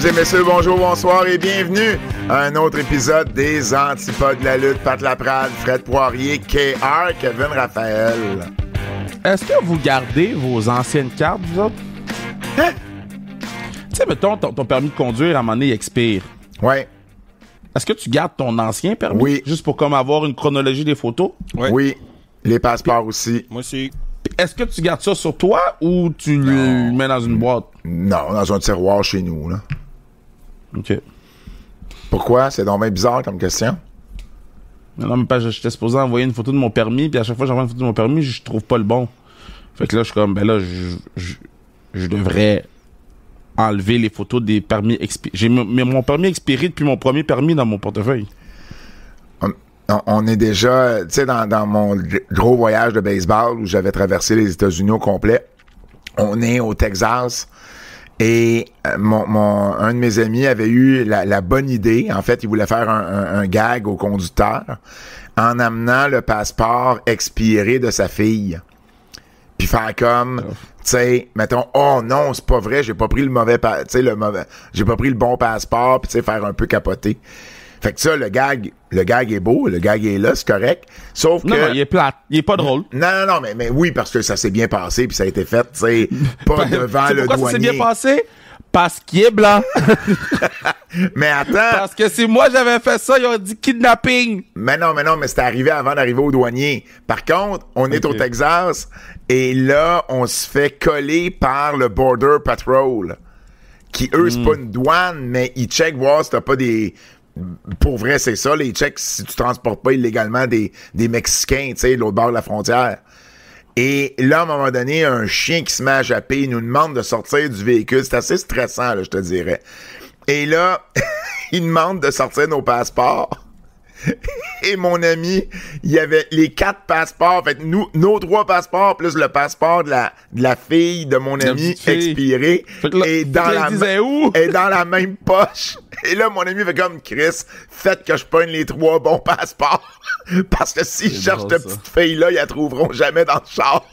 Mesdames et messieurs, bonjour, bonsoir et bienvenue à un autre épisode des Antipodes de la lutte. Pat Laprade, Fred Poirier, KR, Kevin Raphaël. Est-ce que vous gardez vos anciennes cartes, vous autres? Hein? Tu sais, mettons, ton permis de conduire, à un moment donné, il expire. Ouais. Est-ce que tu gardes ton ancien permis? Oui. Juste pour comme avoir une chronologie des photos? Ouais. Oui. Les passeports aussi. Moi aussi. Est-ce que tu gardes ça sur toi ou tu le mets dans une boîte? Non, dans un tiroir chez nous, là. OK. Pourquoi? C'est donc bien bizarre comme question. Non, mais pas, j'étais supposé envoyer une photo de mon permis, puis à chaque fois que j'envoie une photo de mon permis, je trouve pas le bon. Fait que là, je suis comme, ben là, je devrais enlever les photos des permis expirés. J'ai mon permis expiré depuis mon premier permis dans mon portefeuille. On est déjà, tu sais, dans mon gros voyage de baseball où j'avais traversé les États-Unis au complet. On est au Texas et un de mes amis avait eu la bonne idée. En fait, il voulait faire un gag au conducteur en amenant le passeport expiré de sa fille. Puis faire comme, tu sais, mettons, oh non, c'est pas vrai, j'ai pas pris le mauvais, j'ai pas pris le bon passeport, puis tu sais, faire un peu capoter. Fait que ça, le gag est beau, le gag est là, c'est correct. Sauf que... Non, il est plate, il est pas drôle. Non, mais oui, parce que ça s'est bien passé, puis ça a été fait, tu sais, pas devant le douanier. Pourquoi ça s'est bien passé? Parce qu'il est blanc. Mais attends... Parce que si moi j'avais fait ça, ils auraient dit kidnapping. Mais non, mais c'était arrivé avant d'arriver au douanier. Par contre, on est au Texas, et là, on se fait coller par le Border Patrol, qui, eux, c'est pas une douane, mais ils checkent voir si t'as pas des... Pour vrai, c'est ça, les checks, si tu transportes pas illégalement des Mexicains, tu sais, de l'autre bord de la frontière. Et là, à un moment donné, un chien qui se met à japper, il nous demande de sortir du véhicule. C'est assez stressant, là, je te dirais. Et là, il demande de sortir nos passeports. Et mon ami, il y avait les 4 passeports. Fait nos 3 passeports, plus le passeport de la fille de mon ami expiré. Et dans la même poche. Et là, mon ami fait comme Chris, faites que je pogne les 3 bons passeports. Parce que s'ils cherchent cette petite fille-là, ils la trouveront jamais dans le char.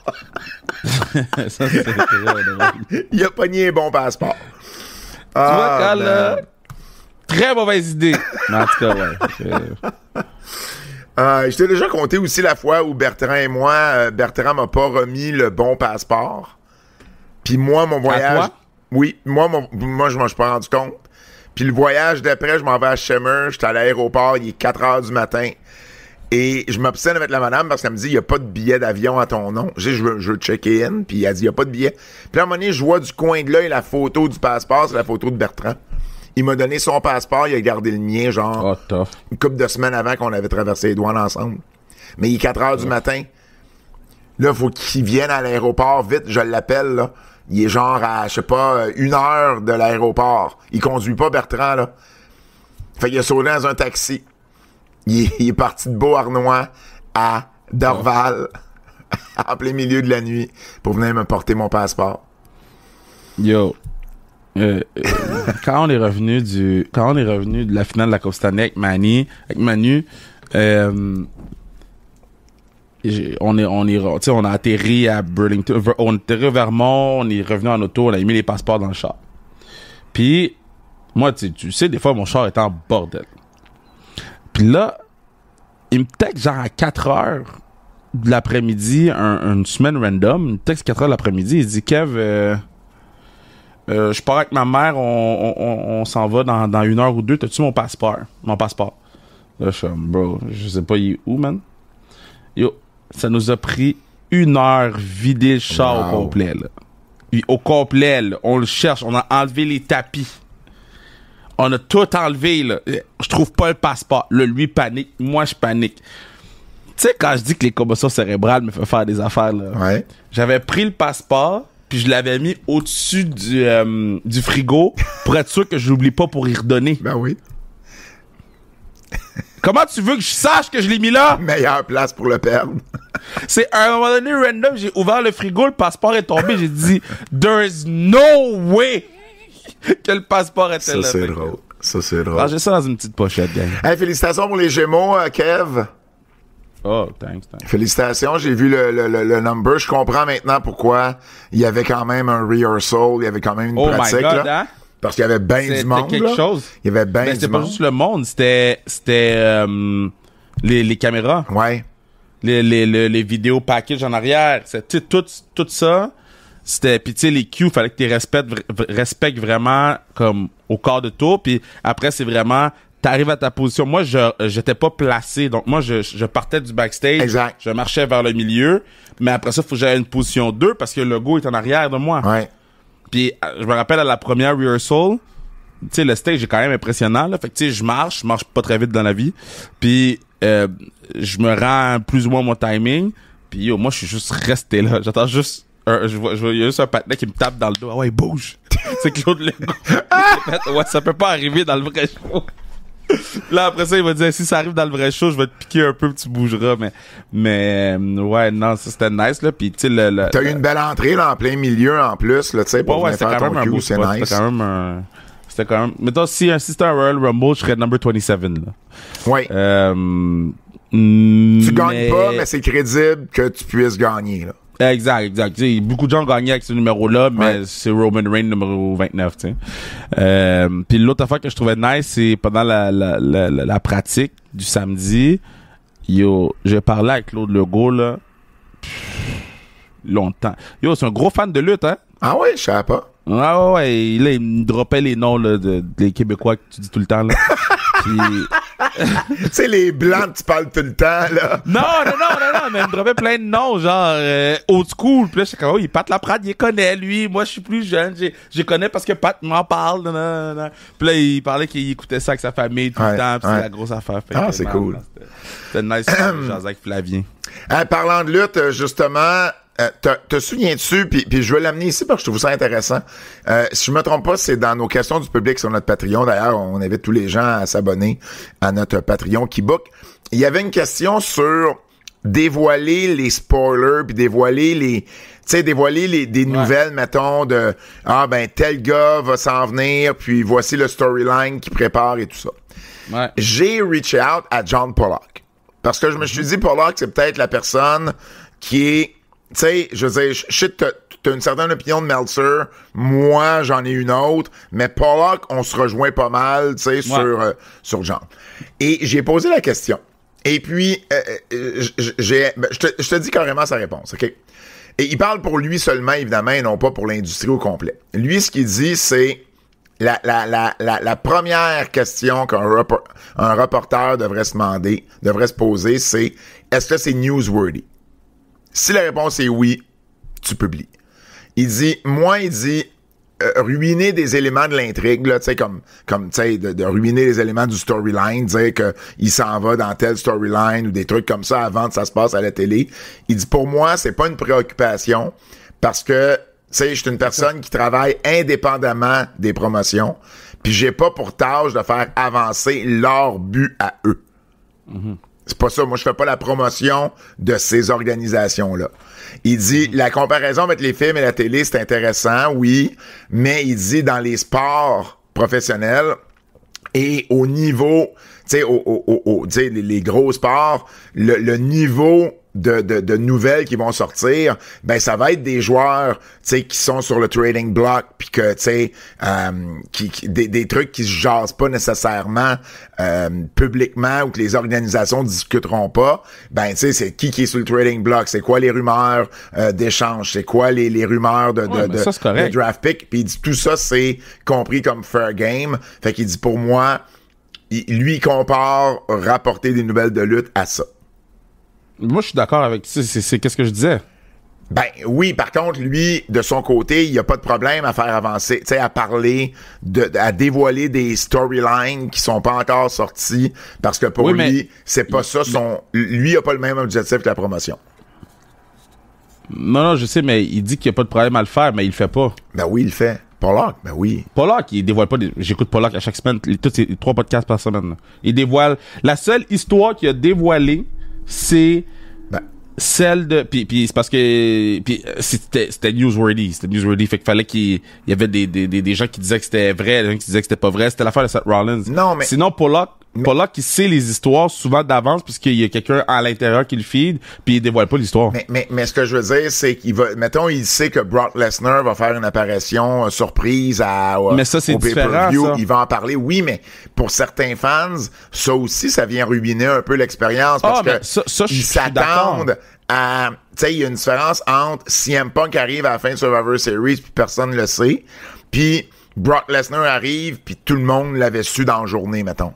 Ça, c'est très drôle. Il a pogné un bon passeport. Tu vois, Carl, très mauvaise idée. Mais en tout cas, ouais. Je t'ai déjà conté aussi la fois où Bertrand et moi, Bertrand m'a pas remis le bon passeport. Puis moi, mon voyage... À toi? Oui, moi je m'en suis pas rendu compte. Puis le voyage d'après, je m'en vais à Shimmer, j'étais à l'aéroport, il est 4 heures du matin. Et je m'obstine avec la madame parce qu'elle me dit, il n'y a pas de billet d'avion à ton nom. Je veux checker in, puis elle dit, il n'y a pas de billet. Puis à un moment donné, je vois du coin de l'œil la photo du passeport, c'est la photo de Bertrand. Il m'a donné son passeport, il a gardé le mien, genre, une couple de semaines avant qu'on avait traversé les douanes ensemble. Mais il est 4 heures du matin. Là, faut qu'il vienne à l'aéroport, vite, je l'appelle, là. Il est genre à, je sais pas, 1 heure de l'aéroport. Il conduit pas, Bertrand, là. Fait qu'il a sauté dans un taxi. Il est parti de Beauharnois à Dorval, en plein milieu de la nuit, pour venir me porter mon passeport. Yo. Quand on est revenu de la finale de la Coupe Stanley avec Manu, on a atterri à Burlington, on est atterri à Vermont, on est revenu en auto, on a mis les passeports dans le char. Puis moi, tu sais, des fois mon char était en bordel. Puis là, il me texte genre à 4 heures de l'après-midi, une semaine random, il me texte 4 heures de l'après-midi, il dit Kev, je pars avec ma mère, on s'en va dans 1 heure ou 2. T'as-tu mon passeport? Là, je suis comme, bro, je sais pas, il est où, man? Yo, ça nous a pris 1 heure vider le char au complet, là. Puis, au complet, là, on le cherche, on a enlevé les tapis. On a tout enlevé, là. Je trouve pas le passeport. Là, lui panique, moi je panique. Tu sais, quand je dis que les commotions cérébrales me font faire des affaires, là, ouais. J'avais pris le passeport, puis je l'avais mis au-dessus du frigo pour être sûr que je l'oublie pas pour y redonner. Ben oui. Comment tu veux que je sache que je l'ai mis là? Meilleure place pour le perdre. C'est à un moment donné random, j'ai ouvert le frigo, le passeport est tombé, j'ai dit there's no way que le passeport était là. Ça c'est drôle. J'ai ça dans une petite pochette, gang. Hey, félicitations pour les Gémeaux, Kev. Oh, thanks. Félicitations, j'ai vu le number. Je comprends maintenant pourquoi il y avait quand même un rehearsal, il y avait quand même une pratique. My God, là. hein? Parce qu'il y avait bien du monde, quelque là. chose. Il y avait bien du C'était monde. pas juste le monde, c'était les caméras. Ouais. Les vidéos package en arrière. C'était tout ça. C'était, pis tu sais, les cues, fallait que tu respectes vraiment comme au quart de tour. Puis après, c'est vraiment, t'arrives à ta position. Moi, j'étais pas placé. Donc moi, je partais du backstage. Exact. Je marchais vers le milieu. Mais après ça, faut que j'aille à une position 2 parce que le logo est en arrière de moi. Ouais. Puis je me rappelle à la première rehearsal, tu sais, le stage est quand même impressionnant, là. Fait que tu sais, je marche pas très vite dans la vie. Puis je me rends plus ou moins mon timing. Puis yo, moi, je suis juste resté là. J'attends juste il y a juste un patinet qui me tape dans le dos. Ah ouais, il bouge. C'est Claude Legault. Ouais, ça peut pas arriver dans le vrai show. Là, après ça, il va dire, si ça arrive dans le vrai show, je vais te piquer un peu, tu bougeras. Mais ouais, non, ça, c'était nice, là. Puis, tu sais, T'as eu une belle entrée, là, en plein milieu, en plus, là, tu sais, pour ouais, venir c'était faire quand ton même un cue, beau c'est spot. nice. C'était quand même, mettons, si c'était un Royal Rumble, je serais number 27, là. Ouais. Tu gagnes pas, mais c'est crédible que tu puisses gagner, là. Exact. Tu sais, beaucoup de gens ont gagné avec ce numéro-là, mais c'est Roman Reigns numéro 29, tu sais. Puis l'autre affaire que je trouvais nice, c'est pendant la pratique du samedi, yo, j'ai parlé avec Claude Legault, là, longtemps. Yo, c'est un gros fan de lutte, hein? Ah ouais, je savais pas. Ah ouais, là, il me droppait les noms, là, des Québécois que tu dis tout le temps, là. Puis... Tu sais, les blancs, tu parles tout le temps, là. Non, mais il me dropait plein de noms, genre old school. Puis là, je suis comme, oh, Pat Laprade, il les connaît, lui. Moi, je suis plus jeune, je connais parce que Pat m'en parle. Puis là, il parlait qu'il écoutait ça avec sa famille tout le temps, puis c'est la grosse affaire. Fait c'est cool. C'était nice, genre avec Flavien. Parlant de lutte, justement... te souviens-tu, puis je vais l'amener ici parce que je trouve ça intéressant. Si je me trompe pas, c'est dans nos questions du public sur notre Patreon. D'ailleurs, on invite tous les gens à s'abonner à notre Patreon qui book. Il y avait une question sur dévoiler les spoilers, puis dévoiler des nouvelles, mettons, de tel gars va s'en venir, puis voici le storyline qu'il prépare et tout ça. Ouais. J'ai reach out à John Pollock. Parce que je me suis dit, Pollock, c'est peut-être la personne qui est... Tu sais, je veux dire, shit, t'as une certaine opinion de Meltzer. Moi, j'en ai une autre. Mais Pollock, on se rejoint pas mal, tu sais, sur John. Et j'ai posé la question. Et puis, je te dis carrément sa réponse, OK? Et il parle pour lui seulement, évidemment, et non pas pour l'industrie au complet. Lui, ce qu'il dit, c'est la première question qu'un reporter devrait se poser, c'est est-ce que c'est newsworthy? Si la réponse est oui, tu publies. Il dit, ruiner des éléments de l'intrigue, là, tu sais, comme tu sais, de ruiner les éléments du storyline, dire que il s'en va dans telle storyline ou des trucs comme ça avant que ça se passe à la télé. Il dit, pour moi, c'est pas une préoccupation parce que, tu sais, je suis une personne qui travaille indépendamment des promotions, puis j'ai pas pour tâche de faire avancer leur but à eux. Mm-hmm. C'est pas ça. Moi, je fais pas la promotion de ces organisations-là. Il dit, la comparaison avec les films et la télé, c'est intéressant, oui, mais il dit, dans les sports professionnels et au niveau, tu sais, les gros sports, le niveau de nouvelles qui vont sortir, ben ça va être des joueurs, tu sais, qui sont sur le trading block, puis que, tu sais, des trucs qui se jasent pas nécessairement publiquement ou que les organisations discuteront pas. Ben, tu sais, c'est qui est sur le trading block, c'est quoi les rumeurs d'échange, c'est quoi les rumeurs de draft pick, puis il dit tout ça c'est compris comme fair game. Fait qu'il dit pour moi, lui compare rapporter des nouvelles de lutte à ça. Moi, je suis d'accord avec ça. C'est qu'est-ce que je disais? Ben oui, par contre, lui, de son côté, il n'y a pas de problème à faire avancer, tu sais, à parler, à dévoiler des storylines qui sont pas encore sorties, parce que pour lui, c'est pas ça lui, il a pas le même objectif que la promotion. Non, je sais, mais il dit qu'il n'y a pas de problème à le faire, mais il le fait pas. Ben oui, il le fait. Pollock, ben oui. Pollock, il dévoile pas j'écoute Pollock à chaque semaine, tous ces 3 podcasts par semaine, là. Il dévoile, la seule histoire qu'il a dévoilée, c'est celle de puis c'est parce que c'était newsworthy, fait qu'il fallait qu'il y avait des gens qui disaient que c'était vrai, des gens qui disaient que c'était pas vrai, c'était l'affaire de Seth Rollins. Non, mais sinon Pollock Pollock qui sait les histoires souvent d'avance puisqu'il y a quelqu'un à l'intérieur qui le feed puis il dévoile pas l'histoire. Mais ce que je veux dire, c'est qu'il va, mettons, il sait que Brock Lesnar va faire une apparition surprise mais ça, c'est au différent, pay-per-view. ça. Il va en parler, oui, mais pour certains fans, ça aussi, ça vient ruiner un peu l'expérience parce que ça, ils s'attendent à, tu sais, il y a une différence entre CM Punk arrive à la fin de Survivor Series puis personne le sait, puis Brock Lesnar arrive puis tout le monde l'avait su dans la journée, mettons.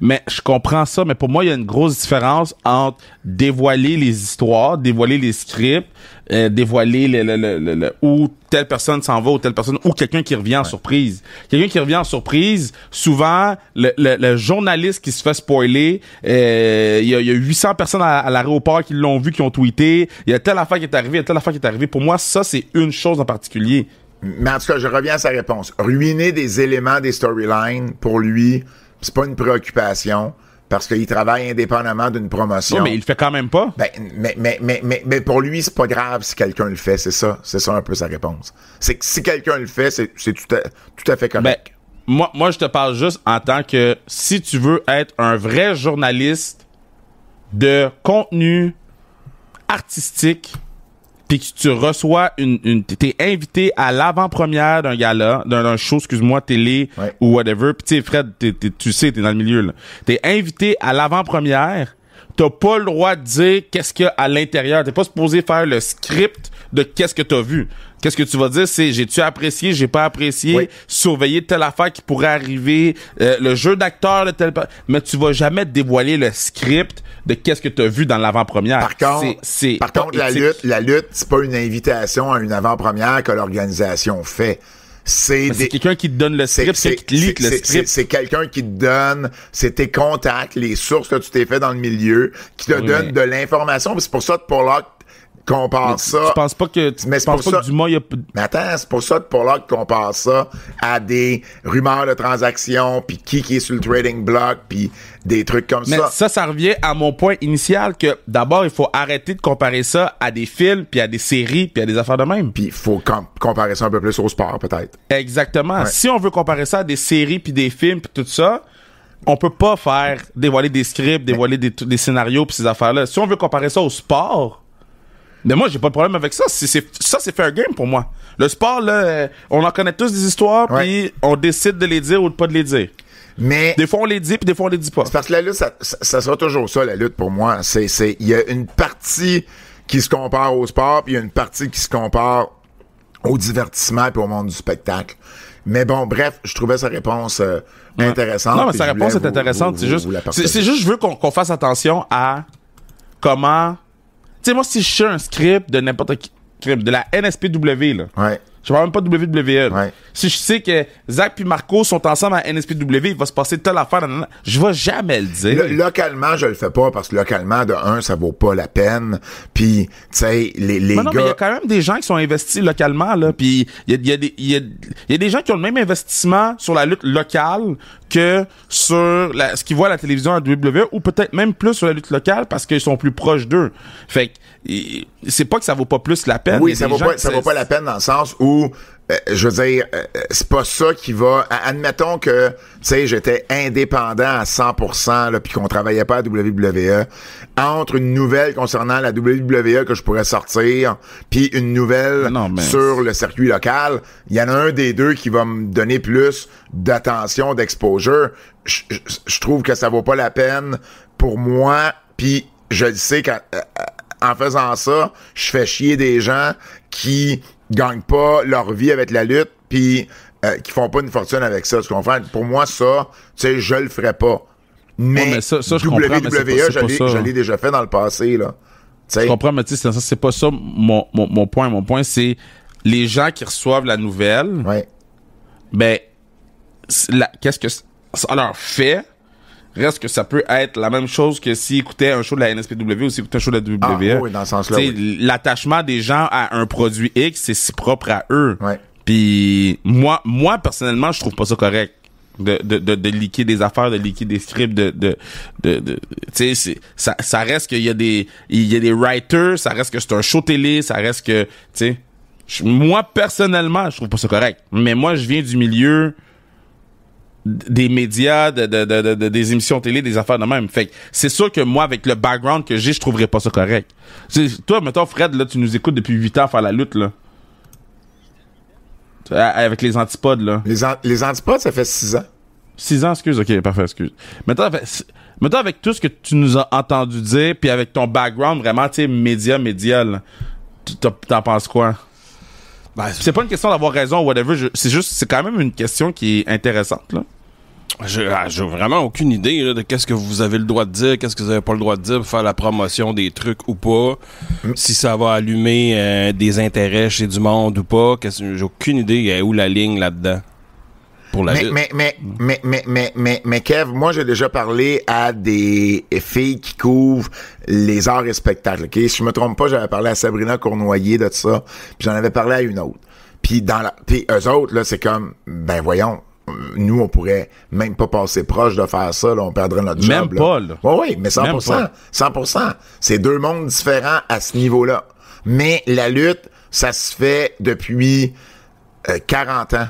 Mais je comprends ça, mais pour moi, il y a une grosse différence entre dévoiler les histoires, dévoiler les scripts, dévoiler où telle personne s'en va ou telle personne, ou quelqu'un qui revient en surprise. Quelqu'un qui revient en surprise, souvent, le journaliste qui se fait spoiler, il y a 800 personnes à l'aéroport qui l'ont vu, qui ont tweeté, il y a telle affaire qui est arrivée, il y a telle affaire qui est arrivée. Pour moi, ça, c'est une chose en particulier. Mais en tout cas, je reviens à sa réponse. Ruiner des éléments des storylines, pour lui, c'est pas une préoccupation parce qu'il travaille indépendamment d'une promotion. Oui, mais il le fait quand même pas. Ben, mais pour lui, c'est pas grave si quelqu'un le fait, c'est ça un peu sa réponse. C'est que si quelqu'un le fait, c'est tout à fait correct. Ben, moi, je te parle juste en tant que si tu veux être un vrai journaliste de contenu artistique, puis que tu reçois t'es invité à l'avant-première d'un gala, d'un show, excuse-moi, télé ou whatever. Puis tu sais, Fred, tu sais, t'es dans le milieu, là. T'es invité à l'avant-première, t'as pas le droit de dire qu'est-ce qu'il y a à l'intérieur. T'es pas supposé faire le script de qu'est-ce que t'as vu. Qu'est-ce que tu vas dire, c'est j'ai-tu apprécié, j'ai pas apprécié, surveiller telle affaire qui pourrait arriver, le jeu d'acteur de telle... Mais tu vas jamais dévoiler le script de qu'est-ce que tu as vu dans l'avant-première. Par contre, la lutte, c'est pas une invitation à une avant-première que l'organisation fait. C'est quelqu'un qui te donne le script, c'est qui te lit le script. C'est quelqu'un qui te donne, c'est tes contacts, les sources que tu t'es fait dans le milieu, qui te donnent de l'information. C'est pour ça que Pollock compare ça. Tu penses pas que Dumas il a... Mais attends, c'est pour ça que Pollock compare ça à des rumeurs de transactions, puis qui est sur le trading block, puis des trucs comme ça. Mais ça revient à mon point initial que d'abord il faut arrêter de comparer ça à des films, puis à des séries, puis à des affaires de même. Puis il faut comparer ça un peu plus au sport peut-être. Exactement. Ouais. Si on veut comparer ça à des séries, puis des films, puis tout ça, on peut pas dévoiler des scripts, dévoiler des scénarios, puis ces affaires-là. Si on veut comparer ça au sport, mais moi, j'ai pas de problème avec ça. C'est fair game pour moi. Le sport, là, on en connaît tous des histoires, puis on décide de les dire ou de pas de les dire. Mais des fois, on les dit, puis des fois, on les dit pas. C'est parce que la lutte, ça sera toujours ça, la lutte, pour moi. Il y a une partie qui se compare au sport, puis il y a une partie qui se compare au divertissement puis au monde du spectacle. Mais bon, bref, je trouvais sa réponse intéressante. Non, mais sa réponse est intéressante. C'est juste, je veux qu'on fasse attention à comment... Tu sais, moi, si je suis un script de n'importe qui, de la NSPW, là. Ouais. Je parle même pas de WWE. Ouais. Si je sais que Zach puis Marco sont ensemble à NSPW, il va se passer telle affaire, je vais jamais le dire. Localement, je le fais pas parce que localement, de un, ça vaut pas la peine. Puis, tu sais, les gars... Non, mais il y a quand même des gens qui sont investis localement, là. Puis, il y a des gens qui ont le même investissement sur la lutte locale que sur ce qu'ils voient à la télévision à WWE ou peut-être même plus sur la lutte locale parce qu'ils sont plus proches d'eux. Fait que, c'est pas que ça vaut pas plus la peine. Oui, ça vaut pas la peine dans le sens où, je veux dire, c'est pas ça qui va... Admettons que, tu sais, j'étais indépendant à 100%, là, puis qu'on travaillait pas à WWE. Entre une nouvelle concernant la WWE que je pourrais sortir, puis une nouvelle sur le circuit local, il y en a un des deux qui va me donner plus d'attention, d'exposure. Je trouve que ça vaut pas la peine pour moi, puis je le sais qu'en faisant ça, je fais chier des gens qui gagnent pas leur vie avec la lutte puis qui font pas une fortune avec ça. Tu comprends? Pour moi, ça, tu sais, je le ferais pas. Mais ça je comprends, mais je l'ai déjà fait dans le passé, là. T'sais. Je comprends, mais tu sais, c'est pas ça mon point. Mon point, c'est les gens qui reçoivent la nouvelle, ben, qu'est-ce que ça leur fait? Reste que ça peut être la même chose que s'ils écoutaient un show de la NSPW ou s'ils écoutaient un show de la WWE. Oui, dans ce sens-là. L'attachement des gens à un produit X, c'est si propre à eux. Ouais. Puis moi, personnellement, je trouve pas ça correct. De leaker des affaires, de leaker des scripts, tu sais, ça reste qu'il y a des writers, ça reste que c'est un show télé, ça reste que, tu sais, moi, personnellement, je trouve pas ça correct. Mais moi, je viens du milieu des médias, des émissions télé, des affaires de même. Fait que c'est sûr que moi, avec le background que j'ai, je trouverais pas ça correct. Toi, mettons, Fred, là, tu nous écoutes depuis 8 ans faire la lutte, là. Avec les antipodes, là. Les antipodes, ça fait 6 ans. 6 ans, excuse, ok, parfait, excuse. Mettons, avec tout ce que tu nous as entendu dire, puis avec ton background vraiment, tu sais, média, là, t'en penses quoi? Ben, c'est pas une question d'avoir raison ou whatever, c'est quand même une question qui est intéressante, là. J'ai vraiment aucune idée là, de qu'est-ce que vous avez le droit de dire, qu'est-ce que vous avez pas le droit de dire pour faire la promotion des trucs ou pas, si ça va allumer des intérêts chez du monde ou pas. J'ai aucune idée où la ligne là-dedans. Pour la lutte. Mais Kev, moi j'ai déjà parlé à des filles qui couvrent les arts et spectacles. Ok, si je me trompe pas, j'avais parlé à Sabrina Cournoyer de ça, puis j'en avais parlé à une autre. Puis eux autres là, c'est comme ben voyons, nous on pourrait même pas passer proche de faire ça, là, on perdrait notre job. Même pas là. Oui, mais 100%, 100%. C'est deux mondes différents à ce niveau-là. Mais la lutte, ça se fait depuis 40 ans.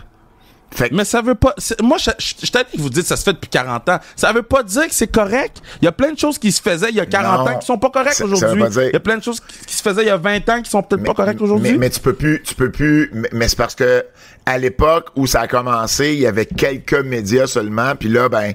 Mais ça veut pas... Moi, je t'ai dit que vous dites que ça se fait depuis 40 ans. Ça veut pas dire que c'est correct. Il y a plein de choses qui se faisaient il y a 40 ans qui sont pas correctes aujourd'hui. Il y a plein de choses qui se faisaient il y a 20 ans qui sont peut-être pas correctes aujourd'hui. Mais tu peux plus... Mais c'est parce que à l'époque où ça a commencé, il y avait quelques médias seulement, puis là, ben,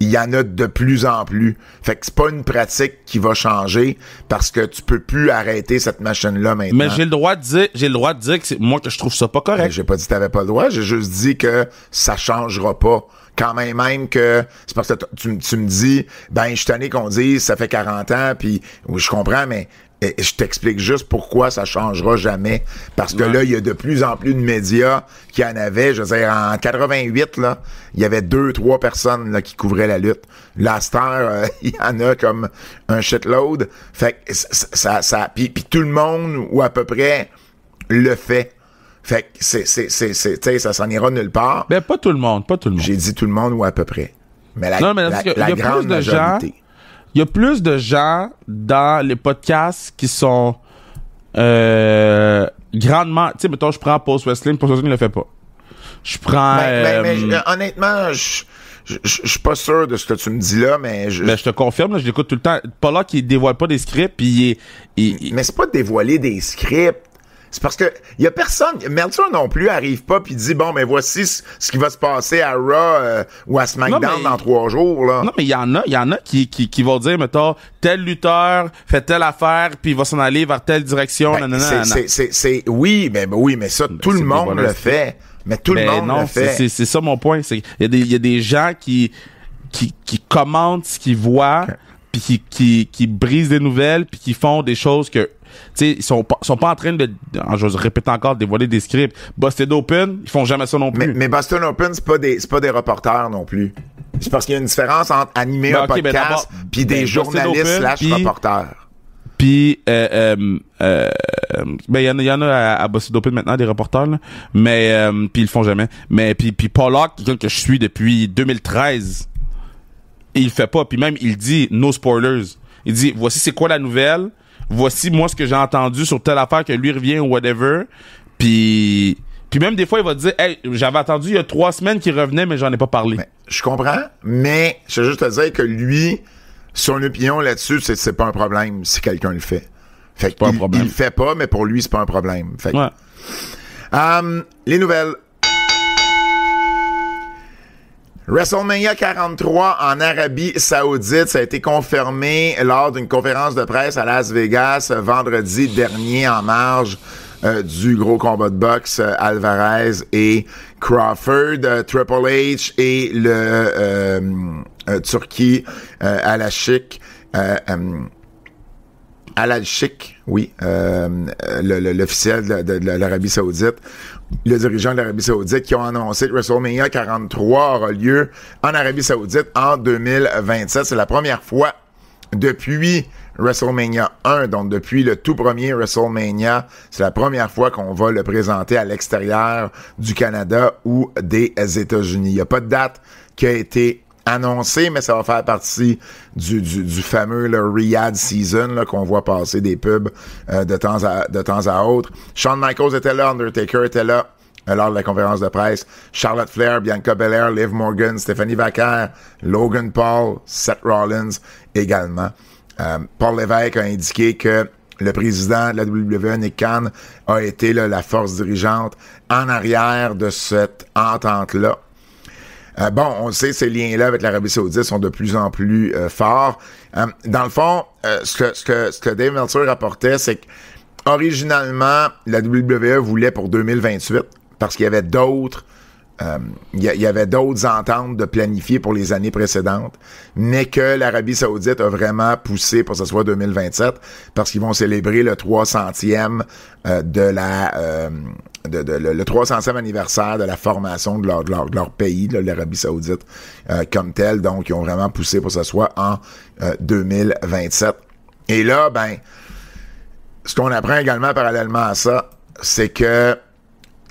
il y en a de plus en plus. Fait que c'est pas une pratique qui va changer parce que tu peux plus arrêter cette machine-là maintenant. Mais j'ai le droit de dire que c'est moi que je trouve ça pas correct. Mais j'ai pas dit que t'avais pas le droit, j'ai juste dit que ça changera pas. Quand même que c'est parce que tu me dis ben je suis tanné qu'on dise ça fait 40 ans puis oui, je comprends mais je t'explique juste pourquoi ça changera jamais parce que là il y a de plus en plus de médias qui en avaient, je veux dire en 88 là, il y avait 2-3 personnes là qui couvraient la lutte. La star il y en a comme un shitload. Fait que ça puis tout le monde ou à peu près le fait. Fait que ça s'en ira nulle part. Ben, pas tout le monde. J'ai dit tout le monde ou à peu près. Mais la grande majorité. Il y a plus de gens dans les podcasts qui sont grandement... Tu sais, mettons, je prends Post Wrestling le fait pas. Je prends... Mais honnêtement, je suis pas sûr de ce que tu me dis là, mais... je te confirme, là, je l'écoute tout le temps. Pas là qu'il dévoile pas des scripts, puis Mais c'est pas dévoiler des scripts. C'est parce que y a personne, Meltzer non plus arrive pas puis dit bon mais voici ce qui va se passer à Raw ou à SmackDown dans 3 jours là. Non mais il y en a qui vont dire mettons tel lutteur fait telle affaire puis il va s'en aller vers telle direction. Oui mais ça tout le monde le fait. Mais tout le monde le fait. C'est ça mon point, c'est il y a des gens qui commentent ce qu'ils voient puis qui brisent des nouvelles puis qui font des choses que tu sais, ils sont pas en train de, je répète encore, dévoiler des scripts. Busted Open, ils font jamais ça non plus. Mais Busted Open, c'est pas des reporters non plus. C'est parce qu'il y a une différence entre animer un podcast puis des journalistes / reporters. Puis il y en a à Busted Open maintenant des reporters là, mais puis ils le font jamais. Mais puis Pollock, quelqu'un que je suis depuis 2013, il le fait pas. Puis même il dit no spoilers. Il dit voici c'est quoi la nouvelle. Voici moi ce que j'ai entendu sur telle affaire que lui revient ou whatever. Puis même des fois il va te dire hey, j'avais attendu il y a 3 semaines qu'il revenait mais j'en ai pas parlé. Mais, je comprends, mais je veux juste te dire que lui son opinion là-dessus c'est pas un problème si quelqu'un le fait. Fait qu'il il le fait pas mais pour lui c'est pas un problème. Fait que, les nouvelles. WrestleMania 43 en Arabie Saoudite, ça a été confirmé lors d'une conférence de presse à Las Vegas vendredi dernier en marge du gros combat de boxe Alvarez et Crawford. Triple H et le Turki Al-Sheikh Al-Sheikh, oui, l'officiel de l'Arabie Saoudite, le dirigeant de l'Arabie Saoudite, qui ont annoncé que WrestleMania 43 aura lieu en Arabie Saoudite en 2027. C'est la première fois depuis WrestleMania 1, donc depuis le tout premier WrestleMania, c'est la première fois qu'on va le présenter à l'extérieur du Canada ou des États-Unis. Il n'y a pas de date qui a été annoncé, mais ça va faire partie du fameux le Riyadh Season là, qu'on voit passer des pubs de temps à autre. Shawn Michaels était là, Undertaker était là, lors de la conférence de presse. Charlotte Flair, Bianca Belair, Liv Morgan, Stephanie Vaquer, Logan Paul, Seth Rollins également. Paul Lévesque a indiqué que le président de la WWE, Nick Khan, a été là, la force dirigeante en arrière de cette entente-là. Bon, on sait, ces liens-là avec l'Arabie Saoudite sont de plus en plus forts. Dans le fond, ce que Dave Meltzer rapportait, c'est que originalement, la WWE voulait pour 2028, parce qu'il y avait d'autres il y avait d'autres ententes de planifier pour les années précédentes, mais que l'Arabie Saoudite a vraiment poussé pour que ce soit 2027, parce qu'ils vont célébrer le 300e le 300e anniversaire de la formation de leur pays, là, l'Arabie Saoudite, comme tel. Donc, ils ont vraiment poussé pour que ce soit en 2027. Et là, ben, ce qu'on apprend également parallèlement à ça, c'est que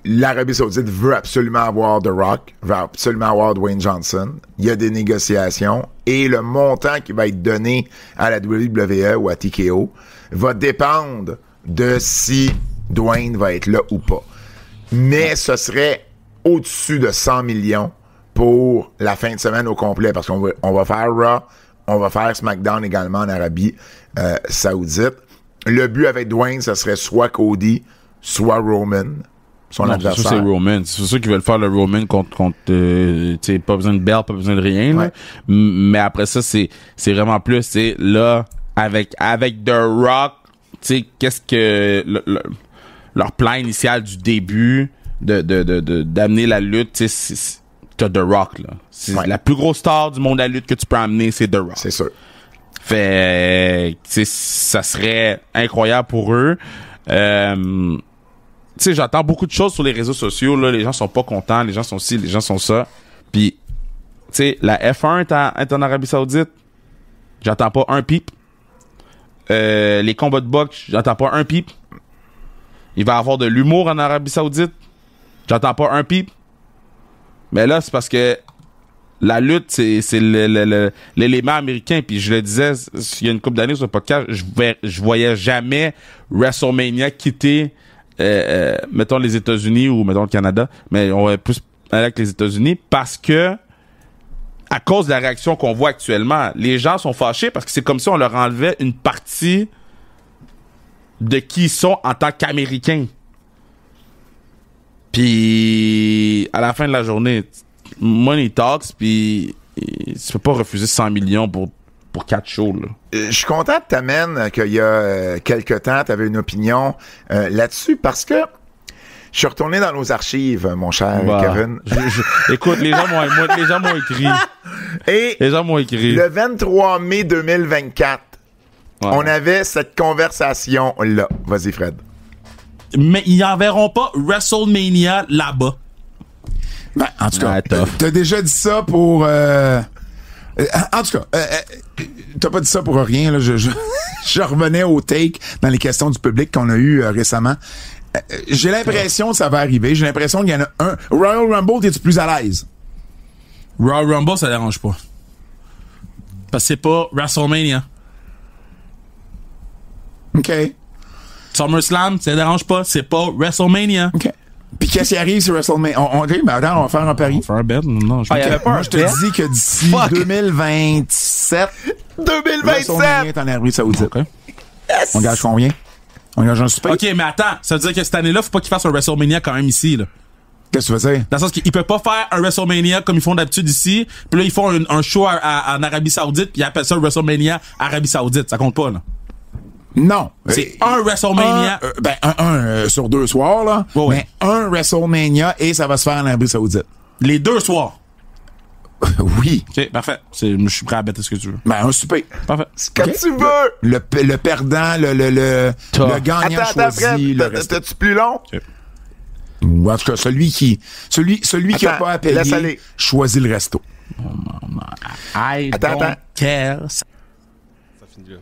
l'Arabie Saoudite veut absolument avoir The Rock, veut absolument avoir Dwayne Johnson. Il y a des négociations et le montant qui va être donné à la WWE ou à TKO va dépendre de si Dwayne va être là ou pas. Mais ce serait au-dessus de 100 millions pour la fin de semaine au complet, parce qu'on va faire Raw, on va faire SmackDown également en Arabie Saoudite. Le but avec Dwayne, ce serait soit Cody, soit Roman, son adversaire. C'est Roman. C'est sûr qu'ils veulent faire le Roman contre tu sais, pas besoin de belt, pas besoin de rien. Ouais. Là. Mais après ça, c'est vraiment plus, c'est là, avec The Rock, tu sais, qu'est-ce que leur plan initial du début d'amener la lutte, tu sais, t'as The Rock, là. C'est la plus grosse star du monde de la lutte que tu peux amener, c'est The Rock. C'est sûr. Fait, tu sais, ça serait incroyable pour eux. Tu sais, j'entends beaucoup de choses sur les réseaux sociaux, là. Les gens sont pas contents, les gens sont ci, les gens sont ça. Puis, tu sais, la F1 est en Arabie Saoudite. J'entends pas un pip. Les combats de boxe, j'entends pas un pip. Il va y avoir de l'humour en Arabie Saoudite. J'entends pas un pip. Mais là, c'est parce que la lutte, c'est l'élément américain. Puis je le disais, il y a une couple d'années sur le podcast, je voyais jamais WrestleMania quitter, mettons les États-Unis ou mettons le Canada, mais on va plus aller avec les États-Unis parce que, à cause de la réaction qu'on voit actuellement, les gens sont fâchés parce que c'est comme si on leur enlevait une partie de qui ils sont en tant qu'Américains. Puis, à la fin de la journée, money talks, puis tu peux pas refuser 100 millions pour 4 shows, là. Je suis content que t'amènes qu'il y a quelque temps, t'avais une opinion là-dessus, parce que je suis retourné dans nos archives, mon cher Kevin. Écoute, les gens m'ont écrit. Et les gens m'ont écrit. Le 23 mai 2024, on avait cette conversation-là. Vas-y, Fred. Mais ils n'enverront pas WrestleMania là-bas. Ben, en tout cas, t'as déjà dit ça pour... en tout cas, t'as pas dit ça pour rien. Là. Je revenais au take dans les questions du public qu'on a eu récemment. J'ai l'impression que ça va arriver. J'ai l'impression qu'il y en a un. Royal Rumble, t'es-tu plus à l'aise? Royal Rumble, ça dérange pas. Parce que c'est pas WrestleMania. OK. SummerSlam, ça dérange pas. C'est pas WrestleMania. OK. Puis qu'est-ce qui arrive sur WrestleMania? OK, ben attends, on va faire un pari. On va faire un bet? Non, je te dis que d'ici 2027... 2027! WrestleMania est en Arabie Saoudite. Okay. Yes. On gage combien? On gage un super? OK, mais attends. Ça veut dire que cette année-là, faut pas qu'ils fassent un WrestleMania quand même ici, là. Qu'est-ce que tu veux dire? Dans le sens qu'ils peuvent pas faire un WrestleMania comme ils font d'habitude ici. Puis là, ils font un show en Arabie Saoudite, puis ils appellent ça WrestleMania Arabie Saoudite. Ça compte pas, là. Non. C'est un WrestleMania. Un sur 2 soirs, là. Ouais. Mais un WrestleMania et ça va se faire en Arabie Saoudite. Les 2 soirs. Oui. OK, parfait. Je suis prêt à bêter ce que tu veux. Ben, un souper. Parfait. Ce que tu veux. Le perdant, le gagnant choisit le reste. T'as-tu plus long? Okay. Ou en tout cas, celui qui a pas à payer choisit le resto. I don't care. Ça finit là.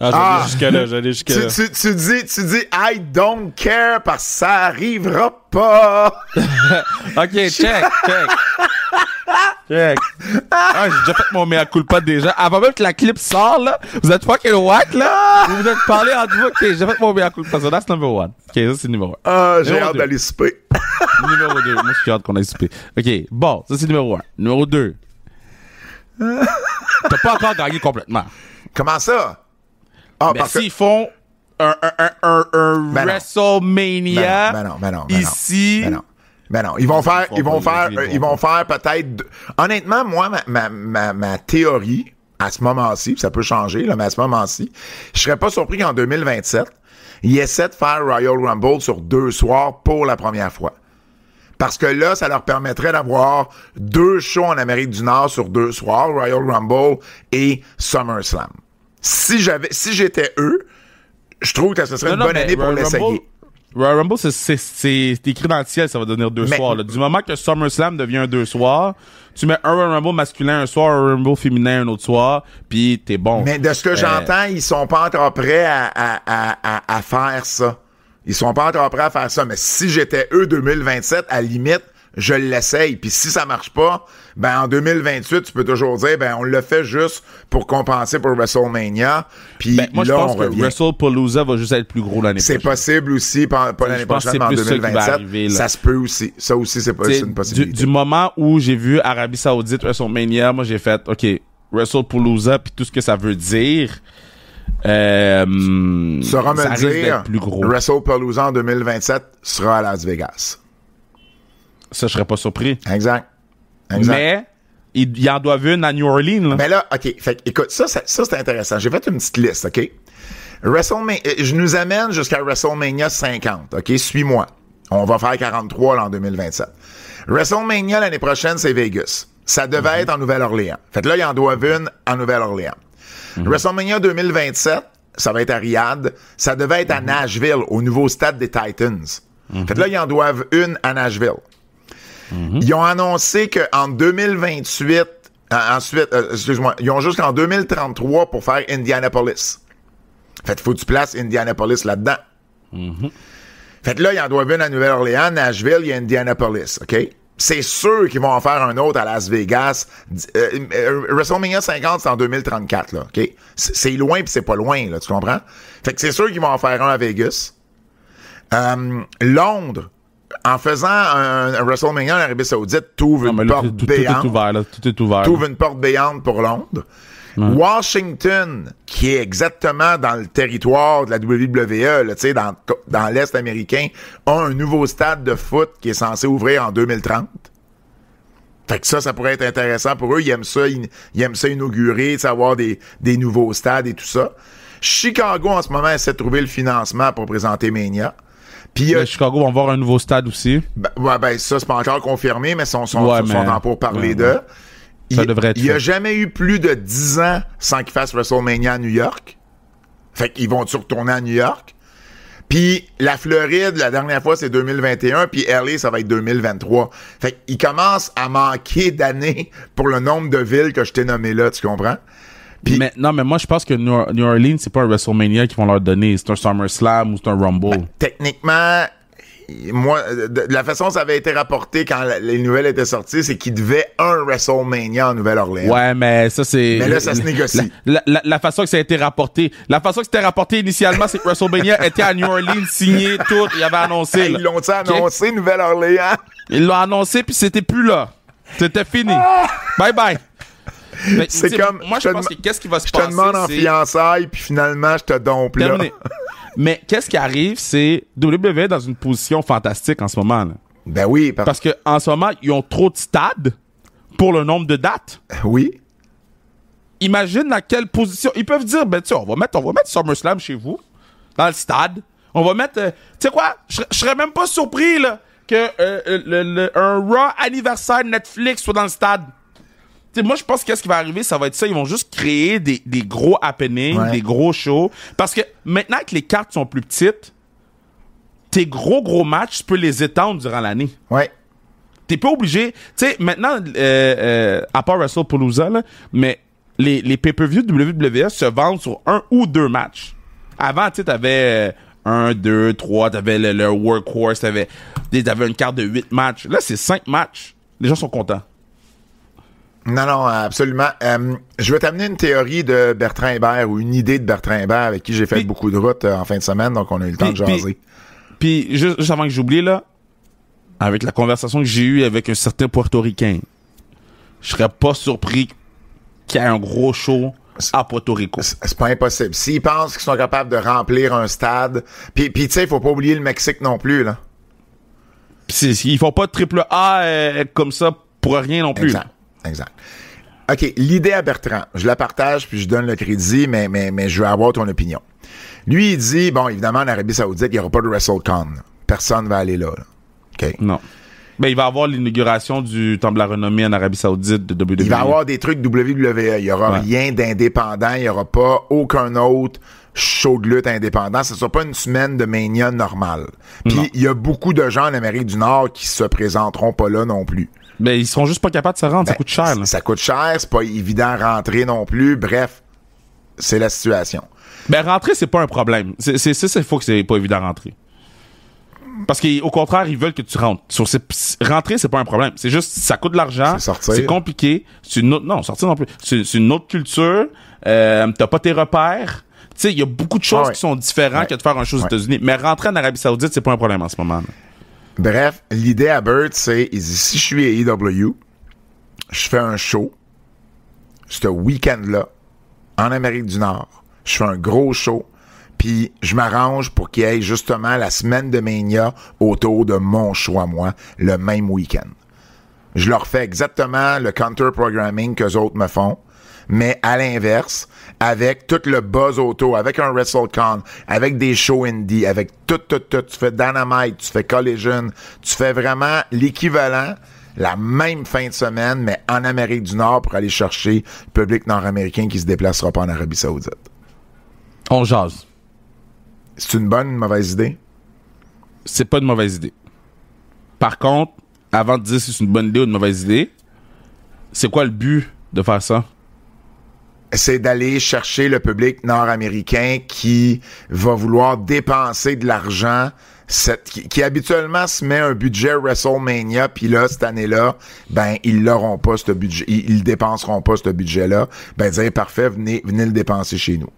J'allais jusqu'à là. Tu dis I don't care parce que ça arrivera pas. OK, check. J'ai déjà fait mon mea culpa déjà. Avant même que la clip sort, là, vous êtes fucking whack, là. Vous êtes parlé entre vous. OK, j'ai fait mon meilleur coup de passe. That's number one. OK, ça, c'est numéro 1. Ah, j'ai hâte d'aller souper. Numéro 2. Moi, je suis hâte qu'on aille souper. OK, bon, ça, c'est numéro 1. Numéro 2. T'as pas encore gagné complètement. Comment ça? Ah, Mais parce que... s'ils font un Ben non. WrestleMania ici... Ben non, ils vont faire peut-être... Honnêtement, moi, ma théorie, à ce moment-ci, ça peut changer, là, mais à ce moment-ci, je serais pas surpris qu'en 2027, ils essaient de faire Royal Rumble sur 2 soirs pour la première fois. Parce que là, ça leur permettrait d'avoir 2 shows en Amérique du Nord sur 2 soirs, Royal Rumble et SummerSlam. Si j'étais eux, je trouve que ce serait une bonne année pour l'essayer. Royal Rumble, c'est écrit dans le ciel, ça va devenir 2 soirs. Là. Du moment que SummerSlam devient 2 soirs, tu mets un Royal Rumble masculin un soir, un Rumble féminin un autre soir, puis t'es bon. Mais de ce que j'entends, ils sont pas encore prêts à faire ça. Ils sont pas encore prêts à faire ça. Mais si j'étais eux 2027, à la limite, je l'essaye. Puis si ça marche pas, ben en 2028, tu peux toujours dire, ben on l'a fait juste pour compenser pour WrestleMania. Puis moi, là, je pense on que revient. WrestlePalooza va juste être plus gros l'année prochaine. C'est possible aussi, pas l'année prochaine, mais en 2027. Ça se peut aussi. Ça aussi, c'est une possibilité. Du moment où j'ai vu Arabie Saoudite, WrestleMania, moi, j'ai fait, OK, WrestlePalooza, puis tout ce que ça veut dire... sera me dire, plus gros. WrestlePalooza en 2027 sera à Las Vegas. Ça, je serais pas surpris. Exact. Mais, il en doivent une à New Orleans, là. Mais là, OK. Fait écoute, ça c'est intéressant. J'ai fait une petite liste, OK? Je nous amène jusqu'à WrestleMania 50, OK? Suis-moi. On va faire 43 là, en 2027. WrestleMania l'année prochaine, c'est Vegas. Ça devait être en Nouvelle-Orléans. Fait que là, ils en doivent une en Nouvelle-Orléans. WrestleMania 2027, ça va être à Riyad. Ça devait être à Nashville, au nouveau stade des Titans. Fait que là, ils en doivent une à Nashville. Ils ont annoncé qu'en 2028, excuse-moi, ils ont jusqu'en 2033 pour faire Indianapolis. Fait qu'il faut que tu places Indianapolis là-dedans. Fait que là, ils en doivent une à Nouvelle-Orléans, Nashville, il y a Indianapolis, OK? C'est sûr qu'ils vont en faire un autre à Las Vegas. WrestleMania 50, c'est en 2034, là, OK? C'est loin pis c'est pas loin, là, tu comprends? Fait que c'est sûr qu'ils vont en faire un à Vegas. Londres, en faisant un WrestleMania en Arabie Saoudite, t'ouvres une porte béante. Tout est ouvert. T'ouvres une porte béante pour Londres. Washington, qui est exactement dans le territoire de la WWE, là, dans l'Est américain, a un nouveau stade de foot qui est censé ouvrir en 2030. Fait que ça pourrait être intéressant pour eux. Ils aiment ça inaugurer, avoir des nouveaux stades et tout ça. Chicago, en ce moment, essaie de trouver le financement pour présenter Mania. Puis Chicago va avoir un nouveau stade aussi. Ça, c'est pas encore confirmé, mais sont en pour parler d'eux. Ça devrait être il n'y a jamais eu plus de 10 ans sans qu'ils fassent WrestleMania à New York. Fait qu'ils vont-tu retourner à New York? Puis la Floride, la dernière fois, c'est 2021, puis LA, ça va être 2023. Fait qu'ils commencent à manquer d'années pour le nombre de villes que je t'ai nommées là, tu comprends? Puis, mais moi, je pense que New Orleans, c'est pas un WrestleMania qu'ils vont leur donner. C'est un SummerSlam ou c'est un Rumble. Techniquement... Moi, de la façon dont ça avait été rapporté quand les nouvelles étaient sorties, c'est qu'il devait un WrestleMania en Nouvelle-Orléans. Ouais, mais ça, c'est... Mais là, ça se négocie. La façon que ça a été rapporté... La façon que c'était rapporté initialement, c'est que WrestleMania était à New Orleans, signé, tout, il avait annoncé. Ils l'ont-tu annoncé, Nouvelle-Orléans? Ils l'ont annoncé, puis c'était plus là. C'était fini. Bye-bye. Mais, c'est comme... Moi, je pense que qu'est-ce qui va se passer, je te demande en fiançailles, puis finalement, je te dompe là. Terminé. Mais qu'est-ce qui arrive, c'est WWE est dans une position fantastique en ce moment. Là. Ben oui. Parce que en ce moment, ils ont trop de stades pour le nombre de dates. Oui. Imagine dans quelle position. Ils peuvent dire, ben tu sais, on va mettre SummerSlam chez vous, dans le stade. On va mettre... tu sais quoi? Je serais même pas surpris là, que un Raw anniversaire Netflix soit dans le stade. T'sais, moi, je pense que qu'est-ce qui va arriver, ça va être ça. Ils vont juste créer des gros happenings, des gros shows. Parce que maintenant que les cartes sont plus petites, tes gros matchs, tu peux les étendre durant l'année. Ouais. T'es pas obligé. Tu sais, maintenant, à part WrestlePalooza, là, mais les pay-per-view de WWE se vendent sur 1 ou 2 matchs. Avant, tu sais, t'avais 1, 2, 3, t'avais le workhorse, t'avais une carte de 8 matchs. Là, c'est 5 matchs. Les gens sont contents. Non, absolument. Je vais t'amener une théorie de Bertrand Hébert ou une idée de Bertrand Hébert avec qui j'ai fait beaucoup de routes en fin de semaine, donc on a eu le temps de jaser. Puis juste avant que j'oublie, là, avec la conversation que j'ai eue avec un certain Portoricain, je serais pas surpris qu'il y ait un gros show à Porto Rico. C'est pas impossible. S'ils pensent qu'ils sont capables de remplir un stade, puis tu sais, il faut pas oublier le Mexique non plus, là. Ils font pas de triple A comme ça pour rien non plus. Exact. OK, l'idée à Bertrand, je la partage puis je donne le crédit, mais je veux avoir ton opinion. Lui, il dit, bon, évidemment, en Arabie Saoudite, il n'y aura pas de WrestleCon. Personne ne va aller là. OK? Non. Ben, il va y avoir l'inauguration du Temple de la Renommée en Arabie Saoudite de WWE. Il va y avoir des trucs WWE. Il n'y aura rien d'indépendant. Il n'y aura pas aucun autre show de lutte indépendant. Ce ne sera pas une semaine de Mania normale. Puis, il y a beaucoup de gens en Amérique du Nord qui se présenteront pas là non plus. Ben, ils seront juste pas capables de se rendre. Ça coûte cher, là. Ça coûte cher. C'est pas évident à rentrer non plus. Bref, c'est la situation. Ben, rentrer, c'est pas un problème. Il faut que c'est pas évident à rentrer. Parce qu'au contraire, ils veulent que tu rentres. Rentrer, c'est pas un problème. C'est juste, ça coûte de l'argent. C'est compliqué. Sortir non plus. C'est une autre culture. T'as pas tes repères. Tu sais, il y a beaucoup de choses qui sont différentes que de faire un show aux États-Unis. Mais rentrer en Arabie Saoudite, c'est pas un problème en ce moment. Là. Bref, l'idée à Bert, c'est, il dit, si je suis à AEW, je fais un show, ce week-end-là, en Amérique du Nord. Je fais un gros show. Puis je m'arrange pour qu'il y ait justement la semaine de Mania autour de mon show à moi, le même week-end. Je leur fais exactement le counter-programming qu'eux autres me font, mais à l'inverse, avec tout le buzz autour, avec un WrestleCon, avec des shows indie, avec tout. Tu fais Dynamite, tu fais Collision, tu fais vraiment l'équivalent, la même fin de semaine, mais en Amérique du Nord pour aller chercher le public nord-américain qui se déplacera pas en Arabie Saoudite. On jase. C'est une bonne ou une mauvaise idée? C'est pas une mauvaise idée. Par contre, avant de dire si c'est une bonne idée ou une mauvaise idée, c'est quoi le but de faire ça? C'est d'aller chercher le public nord-américain qui va vouloir dépenser de l'argent, qui habituellement se met un budget WrestleMania, puis là, cette année-là, ben, ils l'auront pas, ce budget, ils dépenseront pas ce budget-là. Ben, dire, parfait, venez le dépenser chez nous.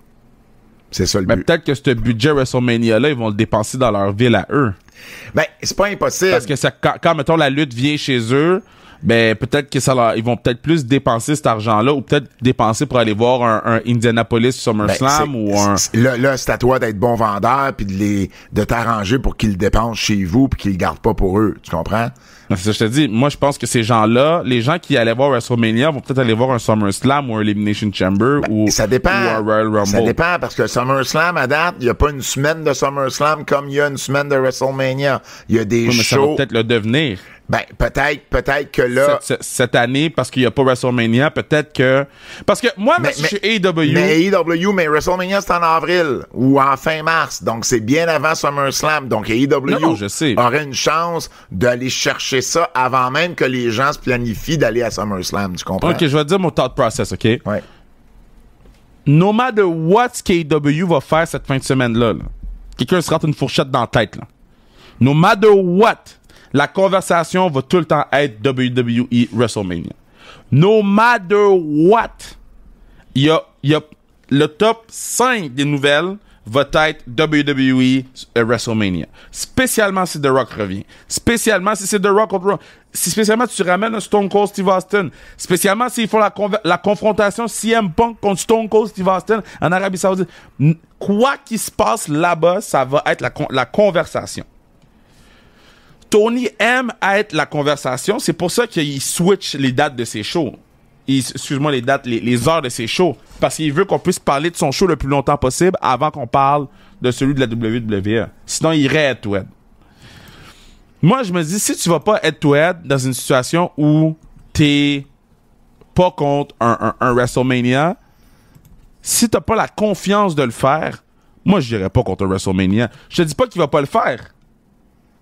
C'est ça le but. Mais peut-être que ce budget WrestleMania-là, ils vont le dépenser dans leur ville à eux. Ben, c'est pas impossible. Parce que quand mettons, la lutte vient chez eux, ben, peut-être que ils vont peut-être plus dépenser cet argent-là ou peut-être dépenser pour aller voir un Indianapolis SummerSlam ou un... Là, c'est à toi d'être bon vendeur puis de t'arranger pour qu'ils le dépensent chez vous puis qu'ils le gardent pas pour eux. Tu comprends? C'est ça que je te dis. Moi, je pense que ces gens-là, les gens qui allaient voir WrestleMania vont peut-être aller voir un SummerSlam ou un Elimination Chamber ou un Royal Rumble. Ça dépend parce que SummerSlam, à date, il n'y a pas une semaine de SummerSlam comme il y a une semaine de WrestleMania. Il y a des shows... Ça va peut-être le devenir. Ben, peut-être que là... Cette année, parce qu'il n'y a pas WrestleMania, peut-être que... Parce que moi, je suis AEW... Mais WrestleMania, c'est en avril ou en fin mars. Donc, c'est bien avant SummerSlam. Donc, AEW aurait une chance d'aller chercher ça avant même que les gens se planifient d'aller à SummerSlam. Tu comprends? OK, je vais te dire mon thought process, OK? Ouais. No matter what AEW va faire cette fin de semaine-là, quelqu'un se rentre une fourchette dans la tête, là. No matter what... La conversation va tout le temps être WWE WrestleMania. No matter what, il y a le top 5 des nouvelles va être WWE WrestleMania. Spécialement si The Rock revient. Spécialement si c'est The Rock contre Rock. Spécialement si tu ramènes un Stone Cold Steve Austin. Spécialement s'ils font la confrontation CM Punk contre Stone Cold Steve Austin en Arabie Saoudite. Quoi qu'il se passe là-bas, ça va être la conversation. Tony aime être la conversation. C'est pour ça qu'il switch les dates de ses shows. Excuse-moi, les heures de ses shows. Parce qu'il veut qu'on puisse parler de son show le plus longtemps possible avant qu'on parle de celui de la WWE. Sinon, il irait head-to-head. Moi, je me dis, si tu vas pas head-to-head dans une situation où t'es pas contre un WrestleMania, si t'as pas la confiance de le faire, moi, je dirais pas contre un WrestleMania. Je te dis pas qu'il va pas le faire.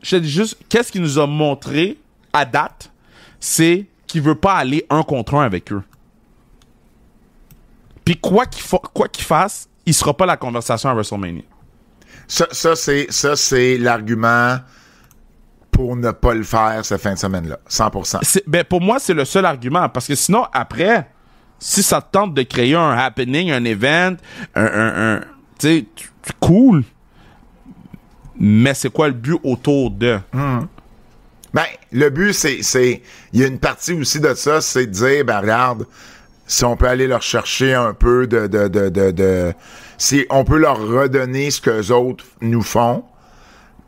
Je te dis juste, qu'est-ce qu'il nous a montré à date, c'est qu'il veut pas aller un contre un avec eux. Puis quoi qu'il fasse, il sera pas la conversation à WrestleMania. Ça c'est l'argument pour ne pas le faire cette fin de semaine-là. 100%. Ben, pour moi, c'est le seul argument. Parce que sinon, après, si ça te tente de créer un happening, un event, tu sais, cool. Mais c'est quoi le but autour de? Ben, le but, c'est il y a une partie aussi de ça, c'est de dire, ben, regarde, si on peut aller leur chercher un peu si on peut leur redonner ce qu'eux autres nous font,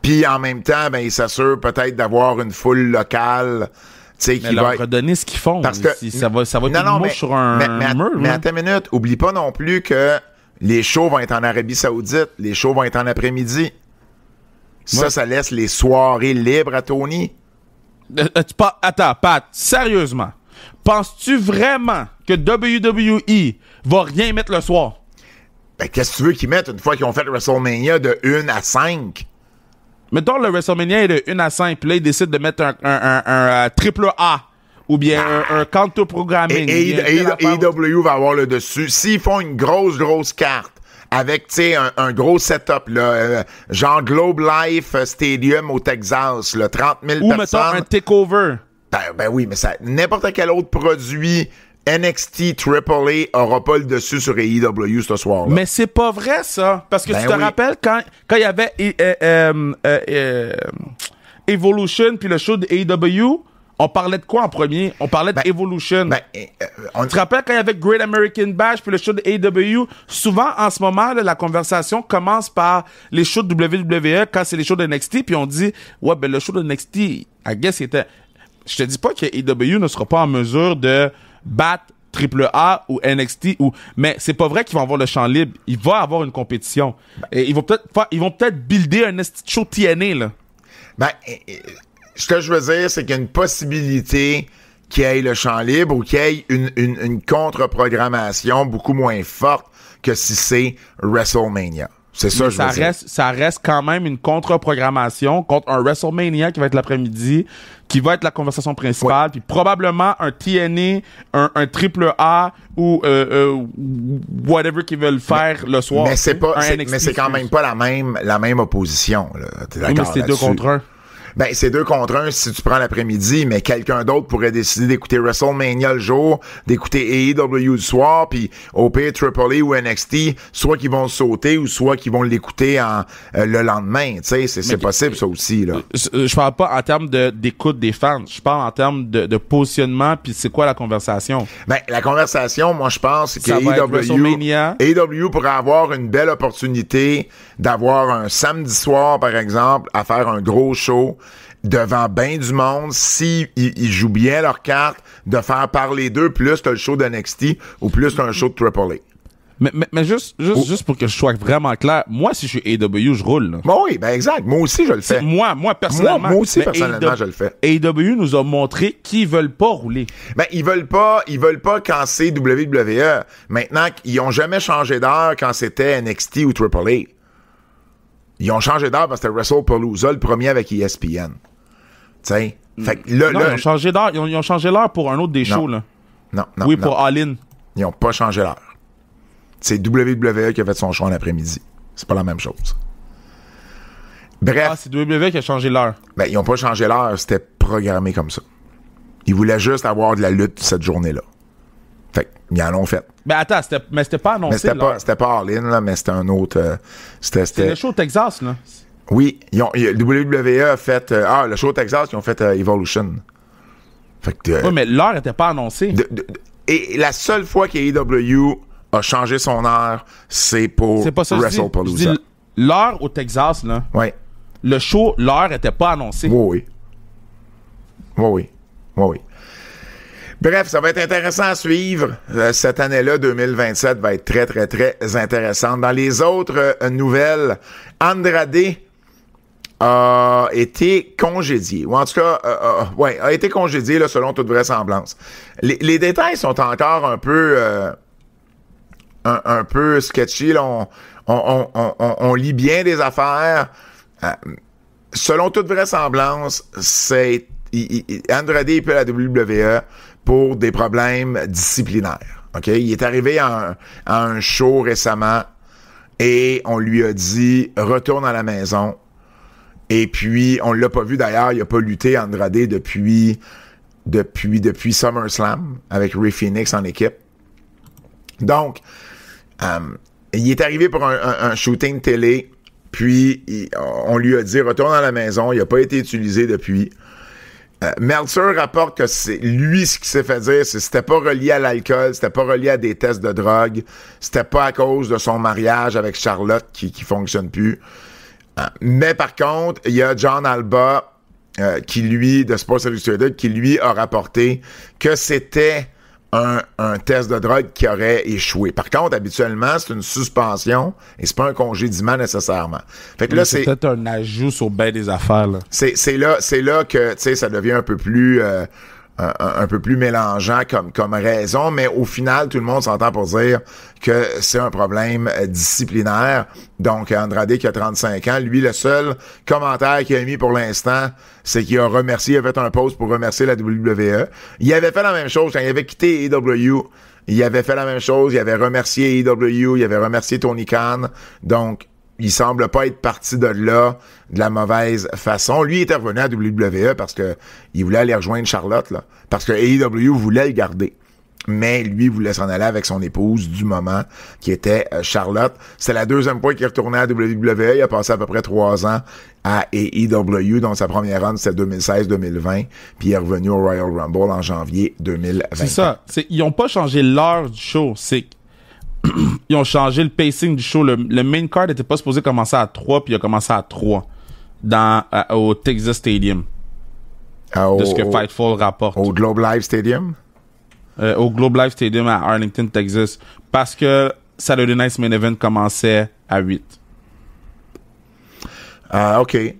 puis en même temps, ben, ils s'assurent peut-être d'avoir une foule locale, tu sais, qui va redonner ce qu'ils font. Parce que ça va être une mouche sur un mur. Mais attends une minute, oublie pas non plus que les shows vont être en Arabie Saoudite, les shows vont être en après-midi. Ça laisse les soirées libres à Tony. Attends, Pat, sérieusement, penses-tu vraiment que WWE va rien mettre le soir? Ben, qu'est-ce que tu veux qu'ils mettent une fois qu'ils ont fait WrestleMania de 1 à 5? Mettons, le WrestleMania est de 1 à 5, puis là, ils décident de mettre un triple A, ou bien un counter-programming. Et AEW va avoir le dessus. S'ils font une grosse carte, avec, tu sais, un gros setup, là, genre Globe Life Stadium au Texas, là, 30 000 ou personnes. Ou mettons un takeover. Ben oui, mais ça, n'importe quel autre produit NXT AAA aura pas le dessus sur AEW ce soir-là. Mais c'est pas vrai, ça. Parce que tu te rappelles quand il y avait Evolution puis le show de AEW, on parlait de quoi en premier? On parlait d'Evolution. Tu te rappelles quand il y avait Great American Bash puis le show de AEW? Souvent, en ce moment, là, la conversation commence par les shows de WWE quand c'est les shows de NXT, puis on dit, ouais, ben le show de NXT, I guess, c'était... Je te dis pas que AEW ne sera pas en mesure de battre AAA ou NXT, mais c'est pas vrai qu'ils vont avoir le champ libre. Il va avoir une compétition. Et ils vont peut-être builder un show TNA, là. Ce que je veux dire, c'est qu'il y a une possibilité qu'il y ait le champ libre ou qu'il y ait une contre-programmation beaucoup moins forte que si c'est WrestleMania. C'est ça, je veux dire. Ça reste quand même une contre-programmation contre un WrestleMania qui va être l'après-midi, qui va être la conversation principale, puis probablement un TNA, un triple A ou whatever qu'ils veulent faire le soir. Mais c'est quand même pas la même opposition, là. T'es d'accord mais c'est 2 contre 1. Ben, c'est 2 contre 1 si tu prends l'après-midi, mais quelqu'un d'autre pourrait décider d'écouter WrestleMania le jour, d'écouter AEW le soir, puis au pire AAA ou NXT, soit qu'ils vont sauter ou soit qu'ils vont l'écouter le lendemain. Tu sais, c'est possible ça aussi, là. Je parle pas en termes d'écoute des fans, je parle en termes de positionnement, puis c'est quoi la conversation? Ben, la conversation, moi je pense que AEW pourrait avoir une belle opportunité d'avoir un samedi soir, par exemple, à faire un gros show devant ben du monde, si ils jouent bien leur carte, de faire parler d'eux plus que le show de NXT ou plus qu'un show de AAA. Mais juste pour que je sois vraiment clair, moi, si je suis AEW, je roule. Là. Bon, oui, ben exact. Moi aussi, je le fais. Moi, personnellement. Moi aussi, personnellement, je le fais. AEW nous a montré qu'ils veulent pas rouler. Ben, ils veulent pas quand c'est WWE. Maintenant, ils ont jamais changé d'heure quand c'était NXT ou AAA. Ils ont changé d'heure parce que c'était WrestlePalooza, le premier avec ESPN. Tu sais? Fait que là, ils ont changé d'heure. Ils ont changé l'heure pour un autre des shows, là. Non. Oui, pour All-In. Ils ont pas changé l'heure. C'est WWE qui a fait son show en après-midi. C'est pas la même chose. Bref. Ah, c'est WWE qui a changé l'heure. Ben, ils ont pas changé l'heure. C'était programmé comme ça. Ils voulaient juste avoir de la lutte cette journée-là. Fait qu'ils en ont fait. Ben attends, c'était pas annoncé. C'était pas All-In, là, mais c'était un autre... C'était le show au Texas, là. Oui, WWE a fait... le show au Texas, ils ont fait Evolution. Fait que... oui, mais l'heure était pas annoncée. Et la seule fois qu'AEW a changé son heure, c'est pour WrestlePalooza. L'heure au Texas, là. Oui. Le show, l'heure était pas annoncée. Oui. Bref, ça va être intéressant à suivre. Cette année-là, 2027, va être très, très, très intéressante. Dans les autres nouvelles, Andrade a été congédié. Ou en tout cas, a été congédié, là, selon toute vraisemblance. Les détails sont encore un peu sketchy. Là. On lit bien des affaires. Selon toute vraisemblance, c'est Andrade est plus à la WWE pour des problèmes disciplinaires. OK? Il est arrivé à un show récemment et on lui a dit « Retourne à la maison ». Et puis, on l'a pas vu d'ailleurs, il a pas lutté Andrade depuis SummerSlam avec Rey Fénix en équipe. Donc, il est arrivé pour un shooting télé, puis on lui a dit retourne à la maison, il n'a pas été utilisé depuis. Meltzer rapporte que c'est lui ce qui s'est fait dire, c'était pas relié à l'alcool, c'était pas relié à des tests de drogue, c'était pas à cause de son mariage avec Charlotte qui fonctionne plus. Mais par contre, il y a John Alba qui lui, de Sports Illustrated, qui lui a rapporté que c'était un test de drogue qui aurait échoué. Par contre, habituellement, c'est une suspension et c'est pas un congédiement nécessairement. Fait que là, c'est peut-être un ajout sur ben des affaires, là. C'est là que, tu sais, ça devient un peu plus mélangeant comme raison, mais au final, tout le monde s'entend pour dire que c'est un problème disciplinaire. Donc, Andrade qui a 35 ans, lui, le seul commentaire qu'il a mis pour l'instant, c'est qu'il a remercié, il a fait un post pour remercier la WWE. Il avait fait la même chose quand il avait quitté AEW. Il avait fait la même chose, il avait remercié AEW, il avait remercié Tony Khan. Donc, il semble pas être parti de là de la mauvaise façon. Lui, il était revenu à WWE parce que il voulait aller rejoindre Charlotte, là. Parce que AEW voulait le garder. Mais lui voulait s'en aller avec son épouse du moment, qui était Charlotte. C'était la deuxième fois qu'il est retourné à WWE. Il a passé à peu près 3 ans à AEW, dont sa première run, c'était 2016-2020. Puis il est revenu au Royal Rumble en janvier 2020. C'est ça. Ils ont pas changé l'heure du show. Ils ont changé le pacing du show. Le main card était pas supposé commencer à 3, puis il a commencé à 3 au Texas Stadium. De ce que Fightful rapporte. Au Globe Life Stadium? Au Globe Life Stadium à Arlington, Texas. Parce que Saturday Night's Main Event commençait à 8. OK,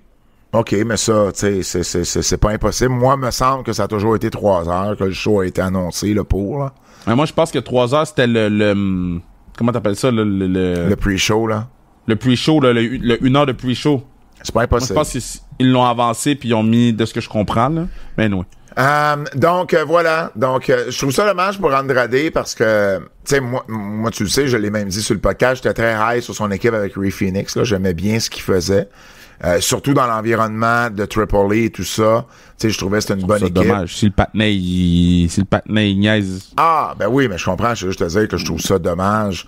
mais ça, tu sais, c'est pas impossible. Moi, me semble que ça a toujours été 3 heures que le show a été annoncé, là, pour, là. Moi, je pense que 3 heures, c'était le comment t'appelles ça, le pre-show, là. Le pre-show, là, le 1 heure de pre-show. C'est pas impossible. Moi, je pense qu'ils l'ont avancé puis ils ont mis de ce que je comprends, là. Mais oui. Donc, voilà. Donc, je trouve ça dommage pour Andrade parce que, tu sais, moi, tu le sais, je l'ai même dit sur le podcast, j'étais très high sur son équipe avec Rey Fénix, là. J'aimais bien ce qu'il faisait. Surtout dans l'environnement de Triple A et tout ça. Tu sais, je trouvais que c'était une bonne équipe. C'est dommage. Si le patinet, il niaise. Ah, ben oui, mais je comprends. Je veux juste te dire que je trouve ça dommage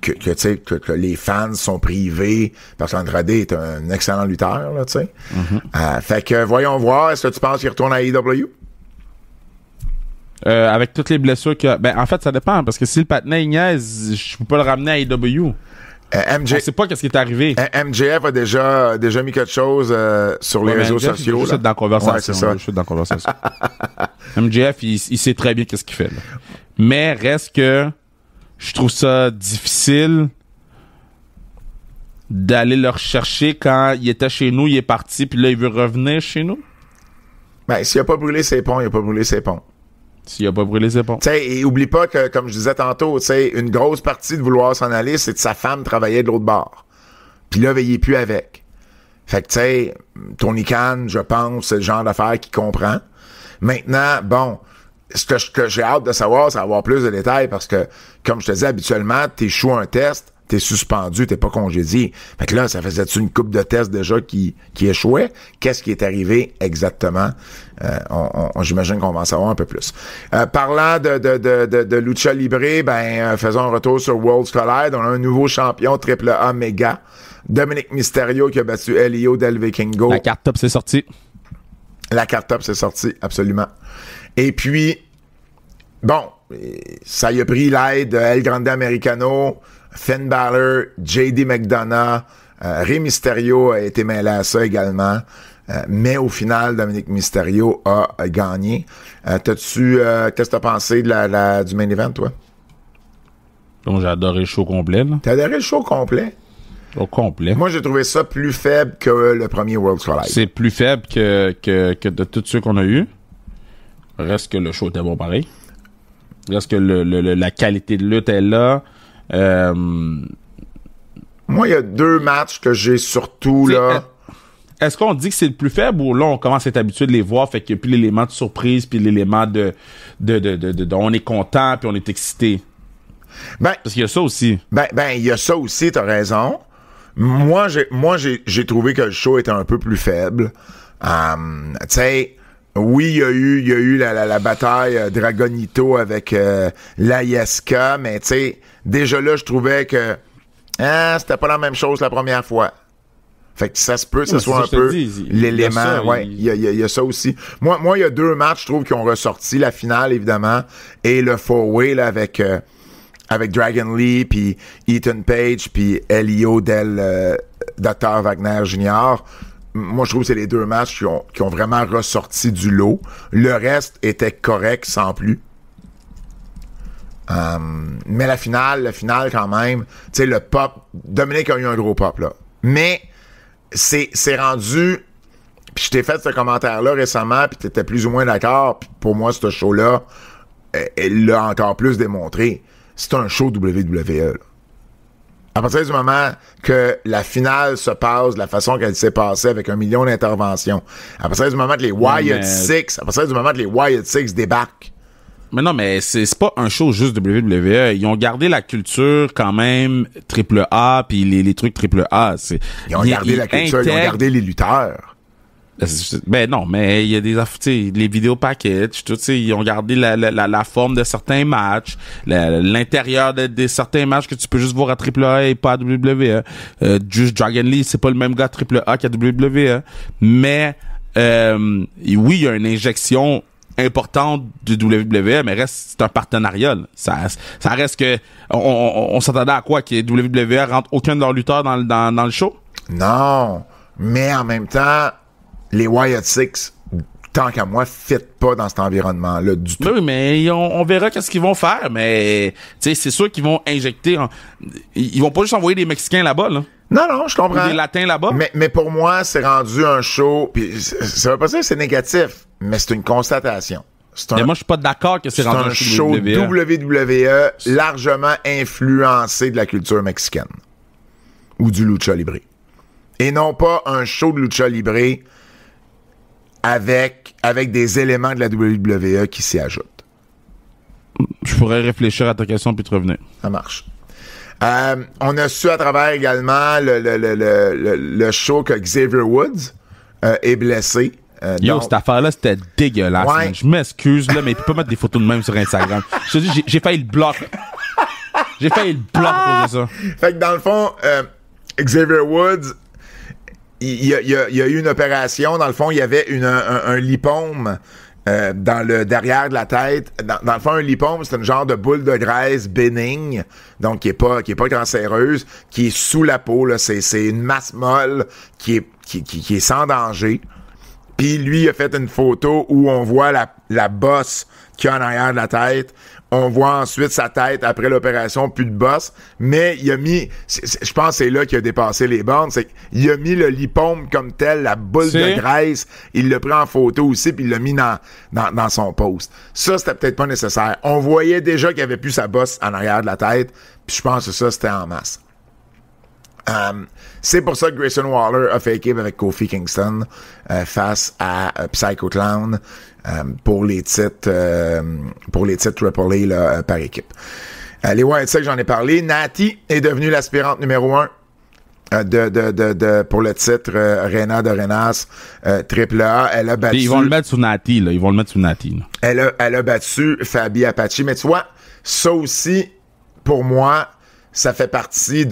que tu sais, que les fans sont privés parce qu'Andrade est un excellent lutteur, là, tu sais. Fait que, voyons voir. Est-ce que tu penses qu'il retourne à AEW? Avec toutes les blessures qu'il y a. Ben, en fait, ça dépend, parce que si le patinet, il niaise, je peux pas le ramener à AEW. On sait pas qu'est-ce qui est arrivé. MJF a déjà mis quelque chose sur les réseaux sociaux. Je suis dans la conversation. Ouais, c'est ça. Je suis dans la conversation. MJF, il sait très bien qu'est-ce qu'il fait, là. Mais reste que je trouve ça difficile d'aller le rechercher quand il était chez nous, il est parti, puis là, il veut revenir chez nous. Ben, s'il a pas brûlé ses ponts, il a pas brûlé ses ponts. S'il a pas brûlé ses ponts. Tu sais, et oublie pas que, comme je disais tantôt, tu sais, une grosse partie de vouloir s'en aller, c'est que sa femme travaillait de l'autre bord. Puis là, il est plus avec. Fait que, tu sais, Tony Khan, je pense, c'est le genre d'affaire qu'il comprend. Maintenant, bon, ce que j'ai hâte de savoir, c'est avoir plus de détails parce que, comme je te disais, habituellement, t'échoues un test, t'es suspendu, t'es pas congédié. Fait que là, ça faisait-tu une couple de tests déjà qui échouaient? Qu'est-ce qui est arrivé exactement? J'imagine qu'on va en savoir un peu plus. Parlant de Lucha Libre, faisons un retour sur Worlds Collide. On a un nouveau champion AAA Mega. Dominic Mysterio qui a battu Elio Del Vikingo. La carte top, c'est sorti. La carte top, c'est sorti, absolument. Et puis, bon, ça y a pris l'aide de El Grande Americano, Finn Balor, JD McDonough, Rey Mysterio a été mêlé à ça également. Mais au final, Dominic Mysterio a gagné. Qu'est-ce que t'as pensé du main event, toi? Donc, j'ai adoré le show complet, là. T'as adoré le show complet? Au complet. Moi, j'ai trouvé ça plus faible que le premier Worlds Collide. C'est plus faible que de tous ceux qu'on a eu. Reste que le show était bon pareil. Reste que la qualité de lutte est là. Moi, il y a 2 matchs que j'ai surtout, là. Est-ce qu'on dit que c'est le plus faible ou là, on commence à être habitué de les voir, fait qu'il n'y a plus l'élément de surprise puis l'élément de on est content puis on est excité? Parce qu'il y a ça aussi. Il y a ça aussi, t'as raison. Moi, j'ai trouvé que le show était un peu plus faible. Tu sais, oui, il y a eu la bataille Dragonito avec l'Ayeska, mais tu sais, déjà là, je trouvais que c'était pas la même chose la première fois. Fait que ça se peut que ce soit un peu l'élément. Ouais, il y a ça aussi. Moi, il y a 2 matchs, je trouve, qui ont ressorti. La finale, évidemment, et le four-way là, avec Dragon Lee, puis Ethan Page, puis Elio Dr. Wagner Jr. Moi, je trouve que c'est les 2 matchs qui ont vraiment ressorti du lot. Le reste était correct sans plus. Mais la finale quand même, tu sais, le pop, Dominique a eu un gros pop, là. Mais c'est rendu, puis je t'ai fait ce commentaire-là récemment, puis t'étais plus ou moins d'accord, puis pour moi, ce show-là, elle l'a encore plus démontré. C'est un show WWE, là. À partir du moment que la finale se passe de la façon qu'elle s'est passée avec 1 million d'interventions, à partir du moment que les Wyatt Six débarquent. Mais non, mais c'est pas un show juste WWE. Ils ont gardé la culture quand même AAA puis les trucs AAA. Ils ont gardé la culture, ils ont gardé les lutteurs. Ben non, mais il y a des les vidéos packages, tout, ils ont gardé la forme de certains matchs, l'intérieur de certains matchs que tu peux juste voir à AAA et pas à WWE. Juste Dragon Lee, c'est pas le même gars à AAA qu'à WWE. Mais oui, il y a une injection importante du WWE, mais c'est un partenariat. Là. Ça reste que on s'attendait à quoi, que WWE rentre aucun de leurs lutteurs dans le show? Non, mais en même temps, les Wyatt Six, tant qu'à moi, fit pas dans cet environnement-là du tout. Oui, mais on verra qu'est-ce qu'ils vont faire, mais c'est sûr qu'ils vont injecter... Ils vont pas juste envoyer des Mexicains là-bas, là. Non, je comprends. Ou des Latins là-bas. Mais pour moi, c'est rendu un show, puis ça veut pas dire que c'est négatif, mais c'est une constatation. Mais moi, je suis pas d'accord que c'est rendu un show WWE largement influencé de la culture mexicaine. Ou du lucha libre. Et non pas un show de lucha libre avec des éléments de la WWE qui s'y ajoutent. Je pourrais réfléchir à ta question puis te revenir. Ça marche. On a su à travers également le show que Xavier Woods est blessé. Donc, cette affaire-là, c'était dégueulasse. Ouais. Je m'excuse, là, mais il peut pas mettre des photos de même sur Instagram. Je te dis, j'ai failli le bloquer. J'ai failli le bloquer à cause de ça. Fait que dans le fond, Xavier Woods, il y a eu une opération. Dans le fond, il y avait un lipome dans le derrière de la tête. Dans le fond, un lipome, c'est une genre de boule de graisse bénigne, donc qui est pas cancéreuse, qui est sous la peau. Là. C'est une masse molle qui est sans danger. Puis lui, il a fait une photo où on voit la bosse qu'il y a en arrière de la tête. On voit ensuite sa tête après l'opération, plus de bosse. Mais il a mis, je pense que c'est là qu'il a dépassé les bornes, c'est qu'il a mis le lipome comme tel, la boule de graisse. Il l'a pris en photo aussi, puis il l'a mis dans son post. Ça, c'était peut-être pas nécessaire. On voyait déjà qu'il n'y avait plus sa bosse en arrière de la tête. Puis je pense que ça, c'était en masse. C'est pour ça que Grayson Waller a fait équipe avec Kofi Kingston face à Psycho Clown pour les titres AAA là, par équipe. Les Wyatt Six, j'en ai parlé. Natty est devenue l'aspirante numéro 1 pour le titre Reina de Renas AAA. Elle a battu. Ils vont le mettre sous Natty, là. Elle a battu Fabi Apache. Mais tu vois, ça aussi, pour moi, ça fait partie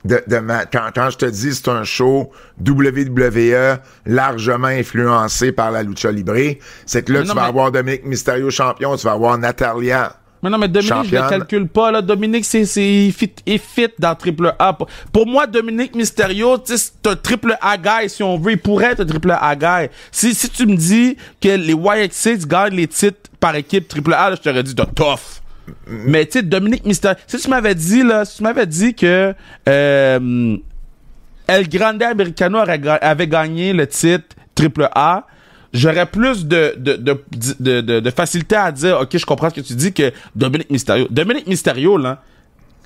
quand je te dis c'est un show WWE largement influencé par la lucha libre, c'est que là, tu vas avoir Dominique Mysterio champion, tu vas avoir Natalia. Mais non, mais Dominique, championne. Je le calcule pas, là. Dominique, il fit dans AAA. Pour moi, Dominique Mysterio, c'est un AAA guy, si on veut. Il pourrait être un AAA guy. Si tu me dis que les Wyatt Six gagnent les titres par équipe AAA, là, je t'aurais dit de tough. Mais tu sais, Dominique Mysterio, si tu m'avais dit que El Grande Americano avait gagné le titre AAA, j'aurais plus de facilité à dire, ok, je comprends ce que tu dis, que Dominique Mysterio, là,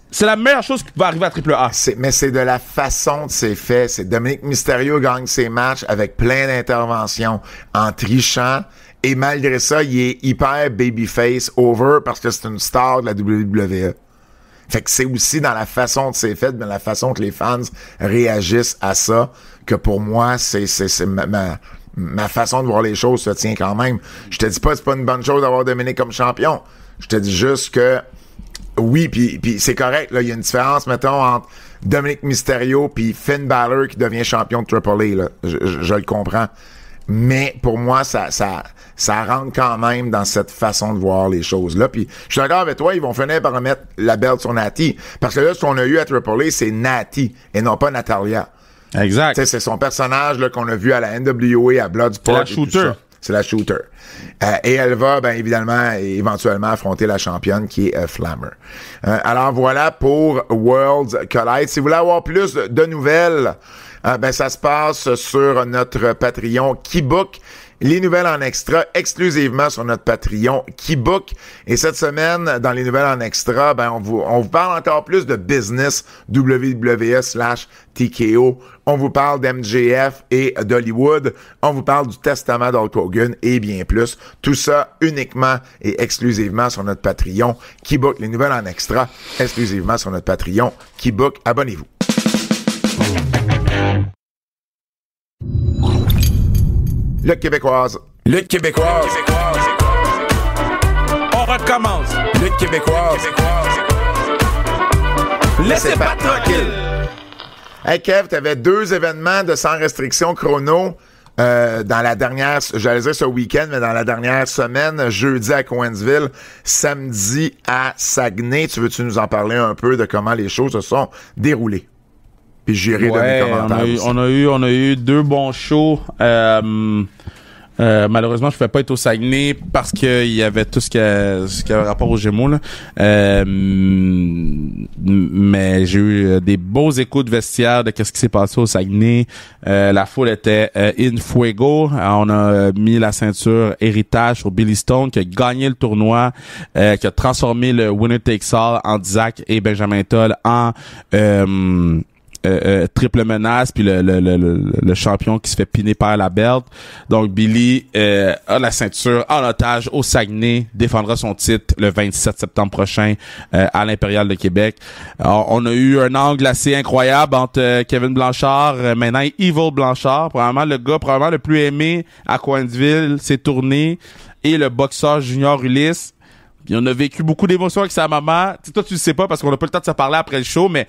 c'est la meilleure chose qui peut arriver à AAA. Mais c'est de la façon de c'est fait. C'est Dominique Mysterio gagne ses matchs avec plein d'interventions, en trichant. Et malgré ça, il est hyper babyface over parce que c'est une star de la WWE. Fait que c'est aussi dans la façon que c'est fait, dans la façon que les fans réagissent à ça, que pour moi, c'est ma façon de voir les choses se tient quand même. Je te dis pas que c'est pas une bonne chose d'avoir Dominic comme champion. Je te dis juste que oui, puis c'est correct. Là, il y a une différence, mettons, entre Dominic Mysterio puis Finn Balor qui devient champion de Triple A. Là. Je le comprends. Mais pour moi, ça rentre quand même dans cette façon de voir les choses-là. Puis je suis d'accord avec toi, ils vont finir par remettre la belt sur Natty. Parce que là, ce qu'on a eu à Triple A, c'est Natty et non pas Natalya. Exact. T'sais, c'est son personnage là, qu'on a vu à la NWA, à Bloodsport. C'est la shooter. C'est la shooter. Et elle va, bien évidemment, éventuellement affronter la championne qui est Flammer. Alors voilà pour Worlds Collide. Si vous voulez avoir plus de nouvelles, ben ça se passe sur notre Patreon Keybook. Les nouvelles en extra exclusivement sur notre Patreon Keybook. Et cette semaine, dans les nouvelles en extra, ben on vous parle encore plus de business WWE/TKO. On vous parle d'MJF et d'Hollywood. On vous parle du testament d'Hulk Hogan et bien plus. Tout ça uniquement et exclusivement sur notre Patreon Keybook. Les nouvelles en extra exclusivement sur notre Patreon Keybook. Abonnez-vous. Lutte québécoise. Lutte québécoise. On recommence. Lutte québécoise. Laissez pas tranquille. Hey Kev, t'avais 2 événements de sans restriction chrono dans la dernière, j'allais dire ce week-end, mais dans la dernière semaine, jeudi à Cowansville, samedi à Saguenay. Tu veux-tu nous en parler un peu de comment les choses se sont déroulées? Puis j'irai de mes commentaires. On a eu 2 bons shows. Malheureusement, je ne pouvais pas être au Saguenay parce qu'il y avait tout ce qui avait rapport aux Gémeaux. Là. Mais j'ai eu des beaux échos de vestiaire de qu'est-ce qui s'est passé au Saguenay. La foule était in fuego. On a mis la ceinture héritage sur Billy Stone qui a gagné le tournoi, qui a transformé le Winner Takes All en Isaac et Benjamin Toll en triple menace, puis le champion qui se fait piner par la belt. Donc Billy a la ceinture en otage au Saguenay, défendra son titre le 27 septembre prochain à l'Impérial de Québec. Alors, on a eu un angle assez incroyable entre Kevin Blanchard, maintenant Evil Blanchard, probablement le plus aimé à Cowansville, s'est tourné, et le boxeur Junior Ulysse. Puis on a vécu beaucoup d'émotions avec sa maman. T'sais, toi, tu le sais pas parce qu'on n'a pas le temps de se parler après le show, mais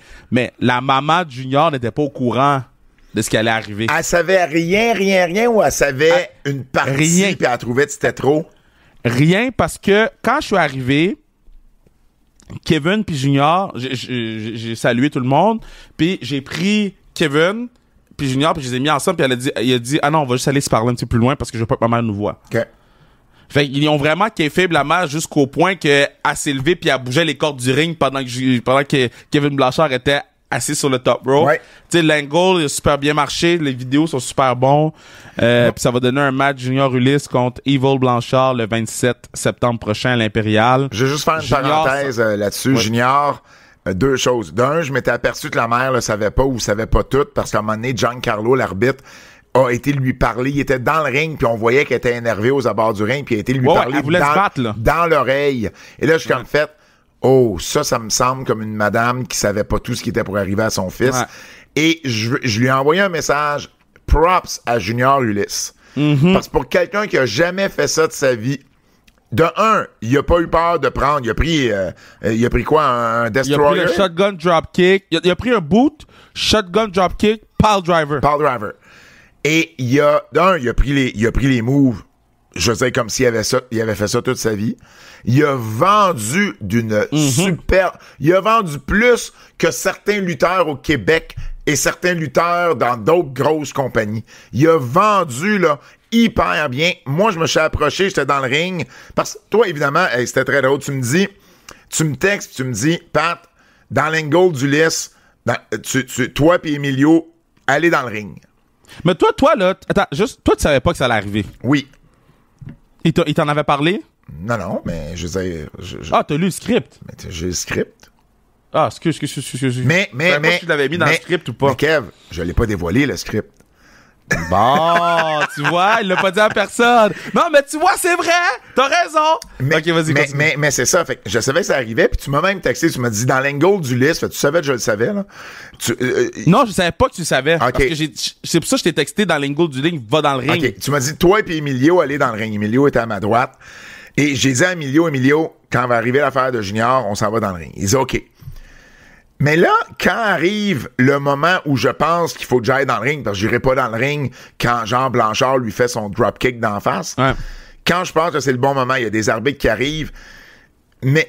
la maman de Junior n'était pas au courant de ce qui allait arriver. Elle savait rien, ou elle savait une partie, rien. Puis elle trouvait que c'était trop? Rien, parce que quand je suis arrivé, Kevin puis Junior, j'ai salué tout le monde, puis j'ai pris Kevin puis Junior, puis je les ai mis ensemble, puis il a dit « Ah non, on va juste aller se parler un petit peu plus loin parce que je veux pas que ma mère nous voit. OK. » Fait qu'ils ont vraiment kayfabe la match jusqu'au point qu'elle s'est levée puis elle bougeait les cordes du ring pendant que Kevin Blanchard était assis sur le top row. Ouais. Tu sais, l'angle a super bien marché, les vidéos sont super bons. Puis ça va donner un match Junior Ulysse contre Evil Blanchard le 27 septembre prochain à l'Impérial. Je vais juste faire une parenthèse là-dessus. Ouais. Junior, 2 choses. D'un, je m'étais aperçu que la mère le savait pas ou savait pas tout parce qu'à un moment donné, Giancarlo, l'arbitre, a été lui parler, il était dans le ring, puis on voyait qu'il était énervé aux abords du ring, puis il a été lui parler dans l'oreille. Et là, je suis comme fait, oh, ça me semble comme une madame qui savait pas tout ce qui était pour arriver à son fils. Ouais. Et je lui ai envoyé un message, props à Junior Ulysse. Mm-hmm. Parce que pour quelqu'un qui a jamais fait ça de sa vie, de un, il a pas eu peur de prendre, il a pris quoi, un destroyer? Il a pris le shotgun dropkick, il a pris un boot, shotgun dropkick, pile driver. Et il a pris les moves, je sais comme s'il avait fait ça toute sa vie. Il a vendu il a vendu plus que certains lutteurs au Québec et certains lutteurs dans d'autres grosses compagnies. Il a vendu, là, hyper bien. Moi, je me suis approché, j'étais dans le ring. Parce que toi, évidemment, c'était très drôle. Tu me textes, tu me dis, Pat, dans l'angle d'Ulysse, toi et Emilio, allez dans le ring. Mais toi, là, attends, toi, tu savais pas que ça allait arriver. Oui. Il t'en avait parlé? Non, mais je sais. Ah, t'as lu le script? Mais j'ai le script. Ah, excuse. Mais. Je l'avais mis dans le script ou pas? Mais Kev, je l'ai pas dévoilé, le script. Bon, tu vois, il l'a pas dit à personne. Non, mais tu vois, c'est vrai. T'as raison. Ok, vas-y, continue. Mais c'est ça. Fait que je savais que ça arrivait, puis tu m'as même texté, tu m'as dit dans l'angle du list, fait que tu savais que je le savais, là. Non, je savais pas que tu savais. Okay. Parce que c'est pour ça que je t'ai texté dans l'angle du ring, va dans le ring. Ok, tu m'as dit, toi et Emilio, allez dans le ring. Emilio était à ma droite. Et j'ai dit à Emilio, quand va arriver l'affaire de Junior, on s'en va dans le ring. Il dit, OK. Mais là, quand arrive le moment où je pense qu'il faut que j'aille dans le ring, parce que j'irai pas dans le ring quand Jean Blanchard lui fait son dropkick d'en face, quand je pense que c'est le bon moment, il y a des arbitres qui arrivent. Mais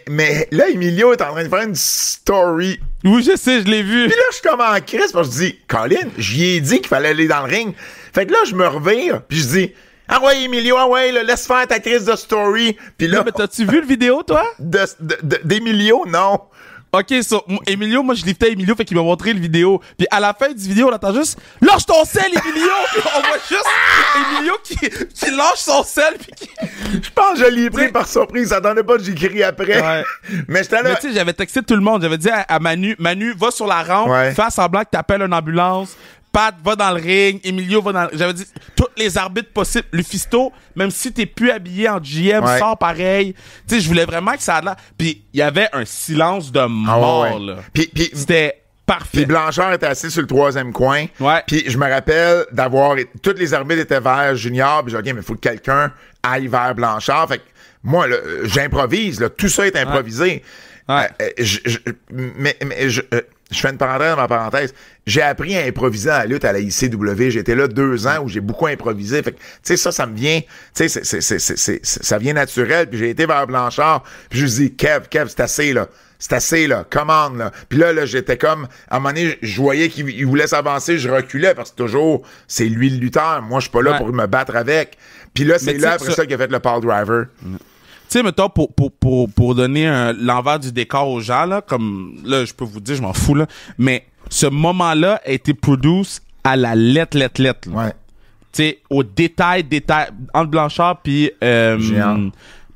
là, Emilio est en train de faire une story. Oui, je sais, je l'ai vu. Puis là, je suis comme en crise, parce que je dis, Colin, j'y ai dit qu'il fallait aller dans le ring. Fait que là, je me revire, puis je dis, ah ouais, Emilio, ah ouais, là, laisse faire ta crise de story. Puis là, mais t'as-tu vu le vidéo, toi? D'Emilio, non. OK, Emilio, moi, je liftais Emilio, fait qu'il m'a montré le vidéo. Puis à la fin du vidéo, on entend juste « Lâche ton sel, Emilio! » Puis on voit juste Emilio qui lâche son sel. Puis qui... Je pense que je l'ai pris par surprise. Ça attendait pas que j'écris après. Ouais. Mais j'étais là... Mais tu sais, j'avais texté tout le monde. J'avais dit à Manu, va sur la rampe, fais semblant que t'appelles une ambulance. Pat va dans le ring, Emilio va dans le... J'avais dit tous les arbitres possibles. Lufisto, même si t'es plus habillé en GM, sors pareil. Tu sais, je voulais vraiment que ça a l'air... Puis il y avait un silence de mort, là. Puis c'était parfait. Puis Blanchard était assis sur le troisième coin. Ouais. Puis je me rappelle d'avoir... Tous les arbitres étaient vers Junior. Puis j'ai dit, OK, mais il faut que quelqu'un aille vers Blanchard. Fait que moi, là, j'improvise. Là, tout ça est improvisé. Ouais. Je fais une parenthèse dans ma parenthèse. J'ai appris à improviser à la lutte à la ICW. J'étais là 2 ans où j'ai beaucoup improvisé. Fait que, tu sais, ça me vient, tu sais, ça vient naturel. Puis j'ai été vers Blanchard. Puis je lui dis, Kev, c'est assez, là. Commande, là. Puis là, j'étais comme, à un moment donné, je voyais qu'il voulait s'avancer. Je reculais parce que toujours, c'est lui le lutteur. Moi, je suis pas là pour me battre avec. Puis là, c'est là, après ça, qu'il a fait le Paul Driver. Tu sais, mettons, pour donner l'envers du décor aux gens, là, comme, là, je peux vous dire, je m'en fous, là, mais ce moment-là a été produit à la lettre. Là. Ouais. Tu sais, au détail, entre Blanchard puis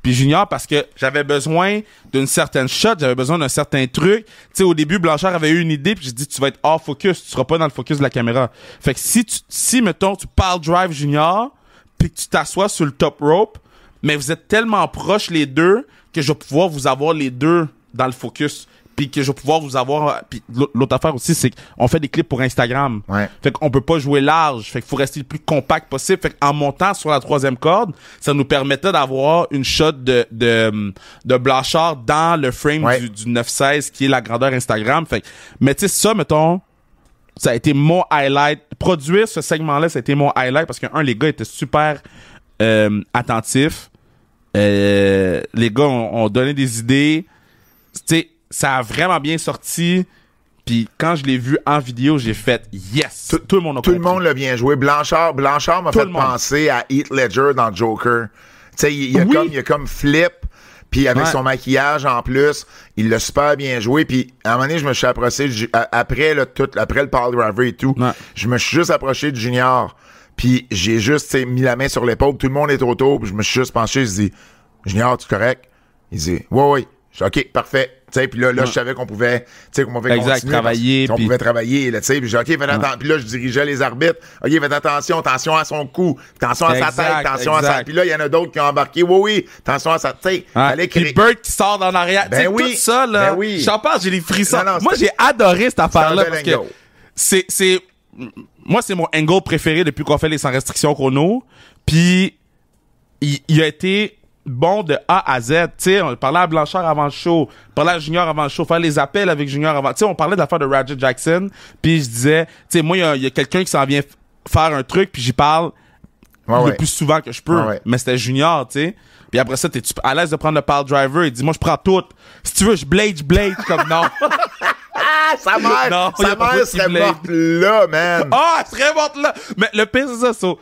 Junior, parce que j'avais besoin d'une certaine shot, j'avais besoin d'un certain truc. Tu sais, au début, Blanchard avait eu une idée, puis j'ai dit, tu vas être hors focus, tu seras pas dans le focus de la caméra. Fait que si mettons, tu parles drive Junior, puis que tu t'assois sur le top rope, mais vous êtes tellement proches les deux que je vais pouvoir vous avoir les deux dans le focus. Puis que je vais pouvoir vous avoir... Puis l'autre affaire aussi, c'est qu'on fait des clips pour Instagram. Ouais. Fait qu'on peut pas jouer large. Fait qu'il faut rester le plus compact possible. Fait qu'en montant sur la 3e corde, ça nous permettait d'avoir une shot de Blanchard dans le frame du 9-16 qui est la grandeur Instagram. Fait que, mais tu sais, ça, mettons... Ça a été mon highlight. Produire ce segment-là, ça a été mon highlight parce que, les gars étaient super... attentif. Les gars ont donné des idées. Tu sais, ça a vraiment bien sorti. Puis quand je l'ai vu en vidéo, j'ai fait yes. Tout le monde a compris. Tout le monde l'a bien joué. Blanchard m'a fait penser à Heath Ledger dans Joker. Tu sais, il y a comme flip. Puis avec son maquillage en plus, il l'a super bien joué. Puis à un moment donné, je me suis approché après le Paul Driver et tout. Ouais. Je me suis juste approché de Junior. Puis j'ai juste mis la main sur l'épaule, tout le monde est autour, puis je me suis juste penché, je dis Junior, tu correct? Il dit oui. Je dis OK, parfait. Puis là, je savais qu'on pouvait continuer, travailler. On pouvait travailler, là, tu sais. Puis j'ai OK, faites attention. Puis là, je dirigeais les arbitres. OK, faites attention à son cou, attention à sa tête, attention à sa... Puis là, il y en a d'autres qui ont embarqué. Oui, attention à sa tête. Puis Burt qui sort dans l'arrière. Ben oui. Tout ça, là. Ben oui. J'en parle, j'ai les frissons. Non, moi, j'ai adoré cette affaire-là parce que c'est... Moi, c'est mon angle préféré depuis qu'on fait les sans restrictions chrono. Puis, il a été bon de A à Z. Tu sais, on parlait à Blanchard avant le show, on parlait à Junior avant le show, faire les appels avec Junior avant. Tu sais, on parlait de l'affaire de Roger Jackson. Puis, je disais, tu sais, moi, il y a quelqu'un qui s'en vient faire un truc, puis j'y parle le plus souvent que je peux. Mais c'était Junior, tu sais. Puis après ça, t'es-tu à l'aise de prendre le Pile Driver? Il dit, moi, je prends tout. Si tu veux, je blade. Comme non. Sa mère serait morte là, man. Elle serait morte là. Mais le pire, c'est ça.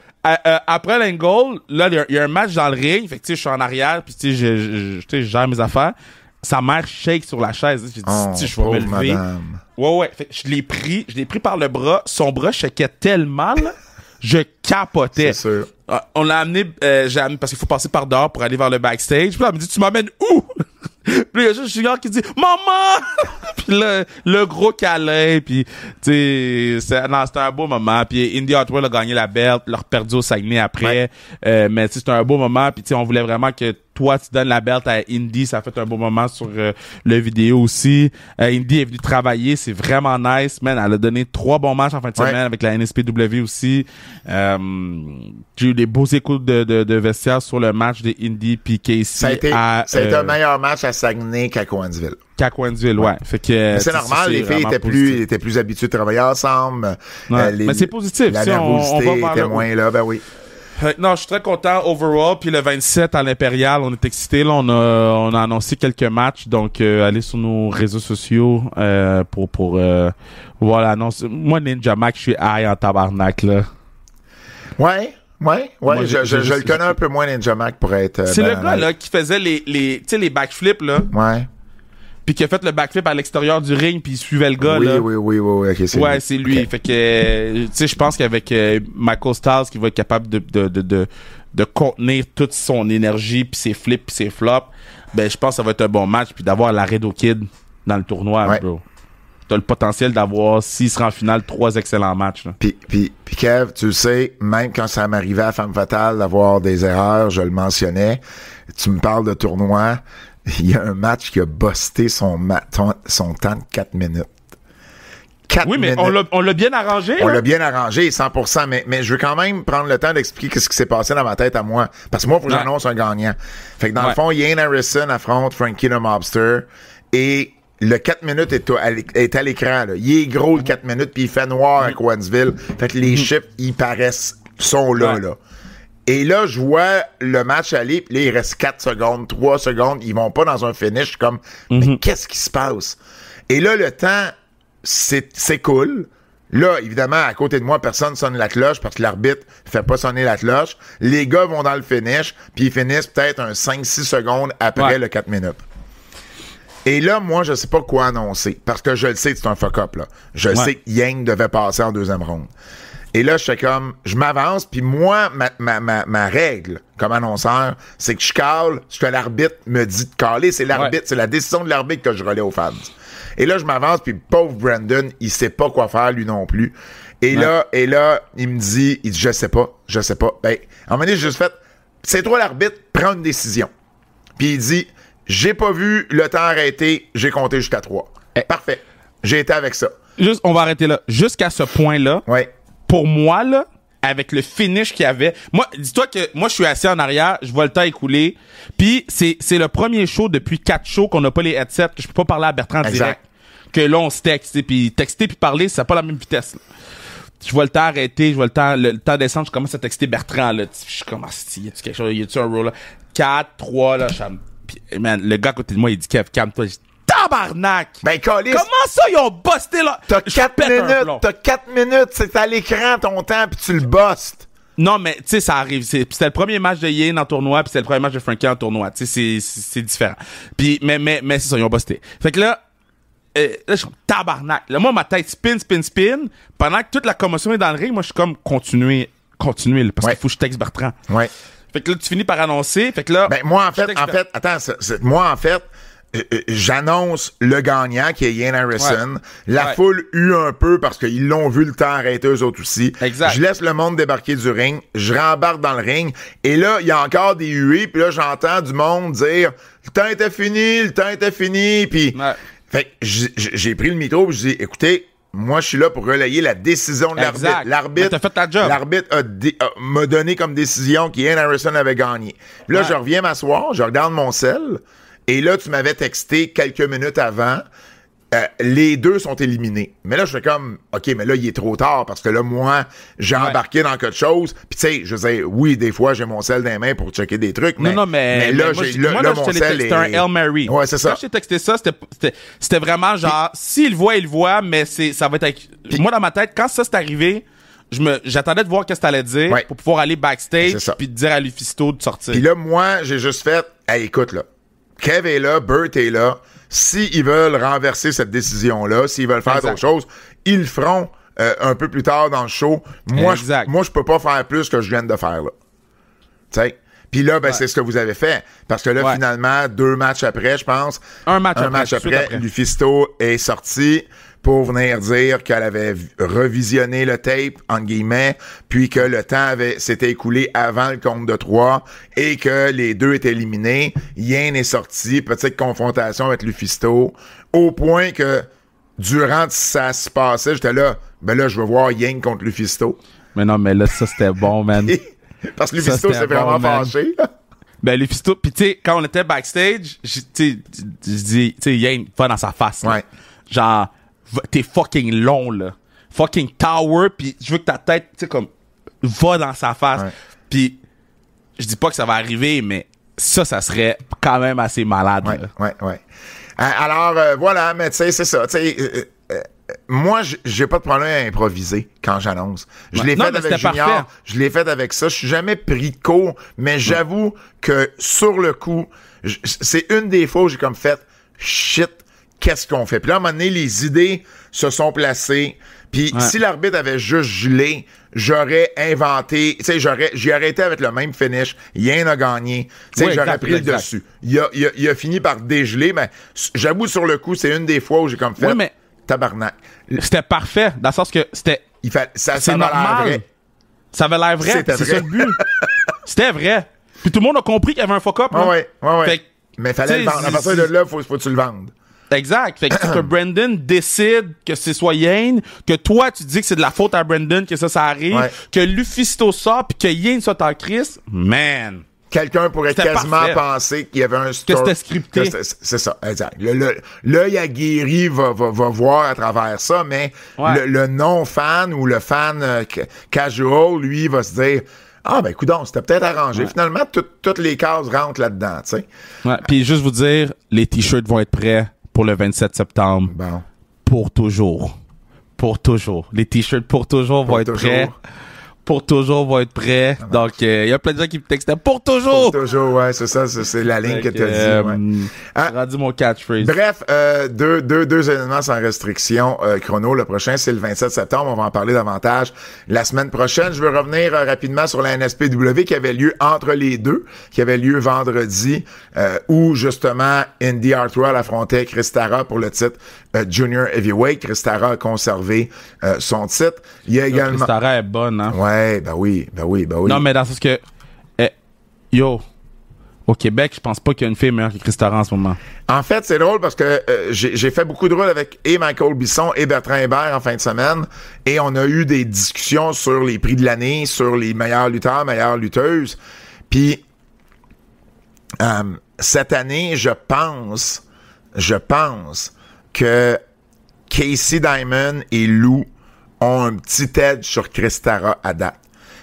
Après l'angle, là, il y a un match dans le ring. Fait que, tu sais, je suis en arrière, puis, tu sais, je gère mes affaires. Sa mère shake sur la chaise. J'ai dit, je vais me lever. Madame. Ouais. Fait que je l'ai pris par le bras. Son bras shakeait tellement, là. Je capotais. C'est sûr. On l'a amené, parce qu'il faut passer par dehors pour aller vers le backstage. Puis là, elle me dit, tu m'amènes où? Puis il y a juste Junior qui dit « Maman! » Puis là, le gros câlin, puis tu sais, c'était un beau moment. Puis Indy Hartwell a gagné la belt, leur perdu au Saguenay après. Mais c'était un beau moment, puis tu sais, on voulait vraiment que toi, tu donnes la belt à Indy. Ça a fait un beau moment sur le vidéo aussi. Indy est venu travailler, c'est vraiment nice. Man, elle a donné 3 bons matchs en fin de semaine avec la NSPW aussi. J'ai eu des beaux échos de vestiaire sur le match de Indy puis Casey. Ça a été un meilleur match à Saguenay qu'à Cowansville. Qu'à Cowansville, ouais. Fait que c'est normal, les filles étaient plus habituées de travailler ensemble. Mais c'est positif. La si nervosité était moins là, ben oui. Non, je suis très content overall. Puis le 27 à l'Impérial, on est excités. Là, on a annoncé quelques matchs. Donc, allez sur nos réseaux sociaux pour voir l'annonce. Moi, Ninja Mac, je suis high en tabarnak, là. Ouais. Moi, je le connais un peu moins, Ninja Mac, pour être... C'est le gars, là, qui faisait tu sais, les backflips, là. Ouais. Puis qui a fait le backflip à l'extérieur du ring, puis il suivait le gars, là. Oui, okay, c'est lui. C'est lui. Okay. Fait que, tu sais, je pense qu'avec Michael Styles, qui va être capable de contenir toute son énergie, puis ses flips, puis ses flops, ben, je pense que ça va être un bon match, puis d'avoir Laredo Kid dans le tournoi, bro. T'as le potentiel d'avoir, s'il sera en finale, 3 excellents matchs, là. Puis Kev, tu le sais, même quand ça m'arrivait à Femme Fatale d'avoir des erreurs, je le mentionnais, tu me parles de tournoi, il y a un match qui a busté son temps de 4 minutes. 4 oui, mais minutes. on l'a bien arrangé. On l'a bien arrangé, 100%, mais je veux quand même prendre le temps d'expliquer ce qui s'est passé dans ma tête à moi. Parce que moi, il faut que j'annonce un gagnant. Fait que dans le fond, Ian Harrison affronte Frankie the Mobster et le 4 minutes est à l'écran, là. Il est gros, le 4 minutes, puis il fait noir à Cowansville. Fait que les chiffres, ils sont là, là. Et là, je vois le match aller, puis là, il reste 4 secondes, 3 secondes, ils vont pas dans un finish, comme, mais qu'est-ce qui se passe? Et là, le temps c'est cool. Là, évidemment, à côté de moi, personne sonne la cloche parce que l'arbitre fait pas sonner la cloche. Les gars vont dans le finish, puis ils finissent peut-être un 5-6 secondes après le 4 minutes. Et là, moi, je sais pas quoi annoncer, parce que je le sais que c'est un fuck-up, là. Je sais que Yang devait passer en 2e ronde. Et là, je m'avance, puis moi, ma règle comme annonceur, c'est que je cale ce que l'arbitre me dit de caler. C'est l'arbitre, c'est la décision de l'arbitre que je relais aux fans. Et là, je m'avance, puis le pauvre Brandon, il sait pas quoi faire, lui non plus. Et là, il me dit, je sais pas. Ben, à un moment donné, j'ai juste fait, c'est toi l'arbitre, prends une décision. Puis il dit, j'ai pas vu le temps arrêté, j'ai compté jusqu'à 3. Parfait. J'ai été avec ça. Juste, on va arrêter là. Jusqu'à ce point-là, pour moi, là, avec le finish qu'il y avait, moi, dis-toi que moi, je suis assis en arrière, je vois le temps écouler, puis c'est le premier show depuis 4 shows qu'on n'a pas les headsets, que je peux pas parler à Bertrand direct. Que là, on se texte, puis texter puis parler, c'est pas la même vitesse, là. Je vois le temps arrêter, je vois le temps descendre, je commence à texter Bertrand, là. Je commence, y a-tu quelque chose, y a-tu un roller? 4, 3, là, puis, man, le gars à côté de moi, il dit, Kev, calme-toi. Je dis, tabarnak! Ben, Callis, comment ça, ils ont busté, là? T'as 4 minutes, c'est à l'écran ton temps, puis tu le bustes. Non, mais, tu sais, ça arrive. C'était le premier match de Yin en tournoi, puis c'était le premier match de Frankie en tournoi. Tu sais, c'est différent. Puis, mais c'est ça, ils ont busté. Fait que là, là, je suis comme tabarnak. Là, moi, ma tête spin. Pendant que toute la commotion est dans le ring, moi, je suis comme continuer, parce qu'il faut que je texte Bertrand. Ouais. Fait que là, tu finis par annoncer. Fait que là. Ben, moi, en fait, j'annonce le gagnant, qui est Ian Harrison. La foule hue un peu parce qu'ils l'ont vu le temps arrêter eux autres aussi. Exact. Je laisse le monde débarquer du ring. Je rembarque dans le ring. Et là, il y a encore des huées. Puis là, j'entends du monde dire, le temps était fini. Puis, fait que j'ai pris le micro et je dis, écoutez, moi, je suis là pour relayer la décision de l'arbitre. L'arbitre, t'as fait ta job. L'arbitre m'a donné comme décision qu'Ian Harrison avait gagné. Puis là, je reviens m'asseoir, je regarde mon cell, et là, tu m'avais texté quelques minutes avant, les deux sont éliminés. Mais là, je fais comme, OK, mais là, il est trop tard, parce que là, moi, j'ai embarqué dans quelque chose. Puis tu sais, je sais, oui, des fois, j'ai mon cell dans les mains pour checker des trucs, mais, mais là, mon cell c'était un Hail Mary. Ouais, c'est ça. Quand j'ai texté ça, c'était vraiment genre, s'il le voit, mais ça va être avec... Moi, dans ma tête, quand ça s'est arrivé, j'attendais de voir qu'est-ce que t'allais dire pour pouvoir aller backstage puis dire à Lufisto de sortir. Puis là, moi, j'ai juste fait, hey, écoute, là, Kev est là, Bert est là. S'ils veulent renverser cette décision-là, s'ils veulent faire d'autres choses, ils le feront un peu plus tard dans le show. Moi, je peux pas faire plus que je viens de faire, là. Tu sais? Puis là, ben, c'est ce que vous avez fait. Parce que là, finalement, 2 matchs après, je pense. Un match après. Lufisto est sorti pour venir dire qu'elle avait revisionné le tape, entre guillemets, puis que le temps s'était écoulé avant le compte de 3 et que les deux étaient éliminés. Yen est sorti, petite confrontation avec Lufisto, au point que durant ça se passait, j'étais là, ben là, je veux voir Yen contre Lufisto. Mais non, mais là, ça, c'était bon, man. Parce que Lufisto s'est vraiment fâché, là. Ben, Lufisto, pis tu sais, quand on était backstage, je dis, tu sais, Yen, va dans sa face, là. Ouais. Genre, t'es fucking long, là. Fucking tower, pis je veux que ta tête, tu sais, comme, va dans sa face. Ouais. Pis, je dis pas que ça va arriver, mais ça serait quand même assez malade, Ouais, là. ouais. Alors, voilà, mais tu sais, c'est ça, tu sais... moi, j'ai pas de problème à improviser quand j'annonce. Je l'ai fait avec Junior, parfait. Je l'ai fait avec ça. Je suis jamais pris de court, mais j'avoue que sur le coup, c'est une des fois où j'ai comme fait shit, qu'est-ce qu'on fait? Puis là, à un moment donné, les idées se sont placées. Puis si l'arbitre avait juste gelé, j'aurais inventé, tu sais, j'ai arrêté avec le même finish. Yen a gagné. Tu sais, j'aurais pris le dessus. Il a fini par dégeler, mais j'avoue, sur le coup, c'est une des fois où j'ai comme fait... Tabarnak. C'était parfait, dans le sens que c'était... Ça avait l'air vrai. Ça avait l'air vrai, c'est ça le but. C'était vrai. Puis tout le monde a compris qu'il y avait un fuck-up. Ouais. Mais fallait le vendre. À partir de là, faut que tu le vendes. Exact. Fait que Brandon décide que c'est soit Yen, que toi, tu dis que c'est de la faute à Brandon que ça arrive, que Lufisto sort, puis que Yen soit en crise. Man... Quelqu'un pourrait quasiment penser qu'il y avait un story. Que c'était scripté. C'est ça, exact. L'œil aguerri va voir à travers ça, mais le non-fan ou le fan casual, lui, va se dire « Ah, ben, coudonc, c'était peut-être arrangé. » Finalement, toutes les cases rentrent là-dedans, tu sais. Ouais, puis juste vous dire, les T-shirts vont être prêts pour le 27 septembre. Bon. Pour toujours. Pour toujours. Les T-shirts pour toujours vont être prêts. Pour toujours vont être prêts. Donc, il y a plein de gens qui me textaient pour toujours. Pour toujours, ouais, c'est ça, c'est la ligne que t'as dit. Ouais. J'ai rendu mon catchphrase. Bref, deux événements sans restriction chrono. Le prochain, c'est le 27 septembre. On va en parler davantage la semaine prochaine. Je veux revenir rapidement sur la NSPW qui avait lieu entre les deux, qui avait lieu vendredi, où justement Indy Hartwell affrontait Chris Tara pour le titre Junior Heavyweight. Chris Tara a conservé son titre. Il y a également... Chris Tara est bonne, hein? Ouais, ben oui. Non, mais dans le sens que, au Québec, je pense pas qu'il y a une fille meilleure que Chris Tara en ce moment. En fait, c'est drôle parce que j'ai fait beaucoup de rôles avec Michael Bisson et Bertrand Hébert en fin de semaine, et on a eu des discussions sur les prix de l'année, sur les meilleurs lutteurs, meilleures lutteuses. Puis, cette année, je pense que Casey Diamond et Lou ont un petit edge sur Chris Tara à date.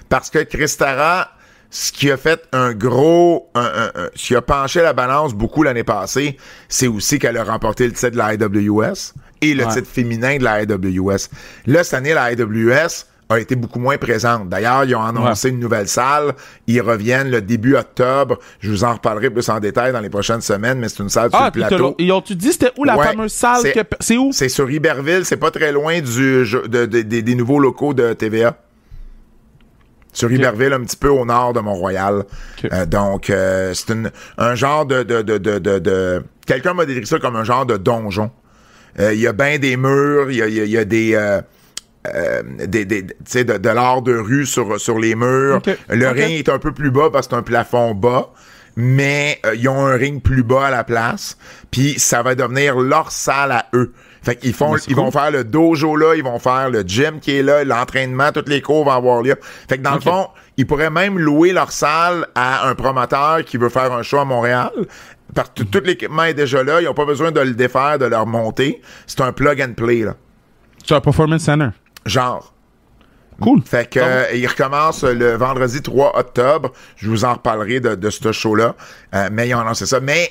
Parce que Chris Tara, ce qui a fait ce qui a penché la balance beaucoup l'année passée, c'est aussi qu'elle a remporté le titre de la IWS et le titre féminin de la IWS. Là, cette année, la IWS a été beaucoup moins présente. D'ailleurs, ils ont annoncé une nouvelle salle. Ils reviennent le début octobre. Je vous en reparlerai plus en détail dans les prochaines semaines, mais c'est une salle sur le plateau. Ils ont-tu dit c'était où la fameuse salle? C'est où? C'est sur Iberville. C'est pas très loin des nouveaux locaux de TVA. Sur Iberville, un petit peu au nord de Mont-Royal. Donc, c'est un genre de... Quelqu'un m'a décrit ça comme un genre de donjon. Il y a bien des murs, il y a des de l'art de rue sur les murs. Le ring est un peu plus bas parce que c'est un plafond bas, mais ils ont un ring plus bas à la place, puis ça va devenir leur salle à eux. Fait qu'ils vont faire le dojo là, ils vont faire le gym qui est là, l'entraînement, tous les cours vont avoir lieu. Fait que dans le fond, ils pourraient même louer leur salle à un promoteur qui veut faire un show à Montréal. Parce que tout l'équipement est déjà là, ils n'ont pas besoin de le défaire, de le remonter. C'est un plug and play, là. C'est un performance center. Genre. Cool. Fait que il recommence le vendredi 3 octobre. Je vous en reparlerai de ce show-là. Mais ils ont annoncé ça. Mais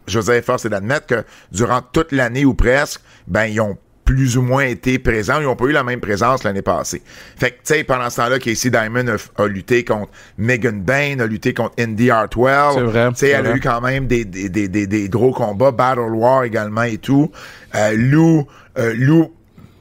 José force est d'admettre que durant toute l'année ou presque, ben ils ont plus ou moins été présents. Ils n'ont pas eu la même présence l'année passée. Fait que, tu sais, pendant ce temps-là, Casey Diamond a lutté contre Megan Bain, a lutté contre Indy Hartwell. C'est vrai. Tu sais, elle a eu quand même des gros combats, Battle War également et tout. Lou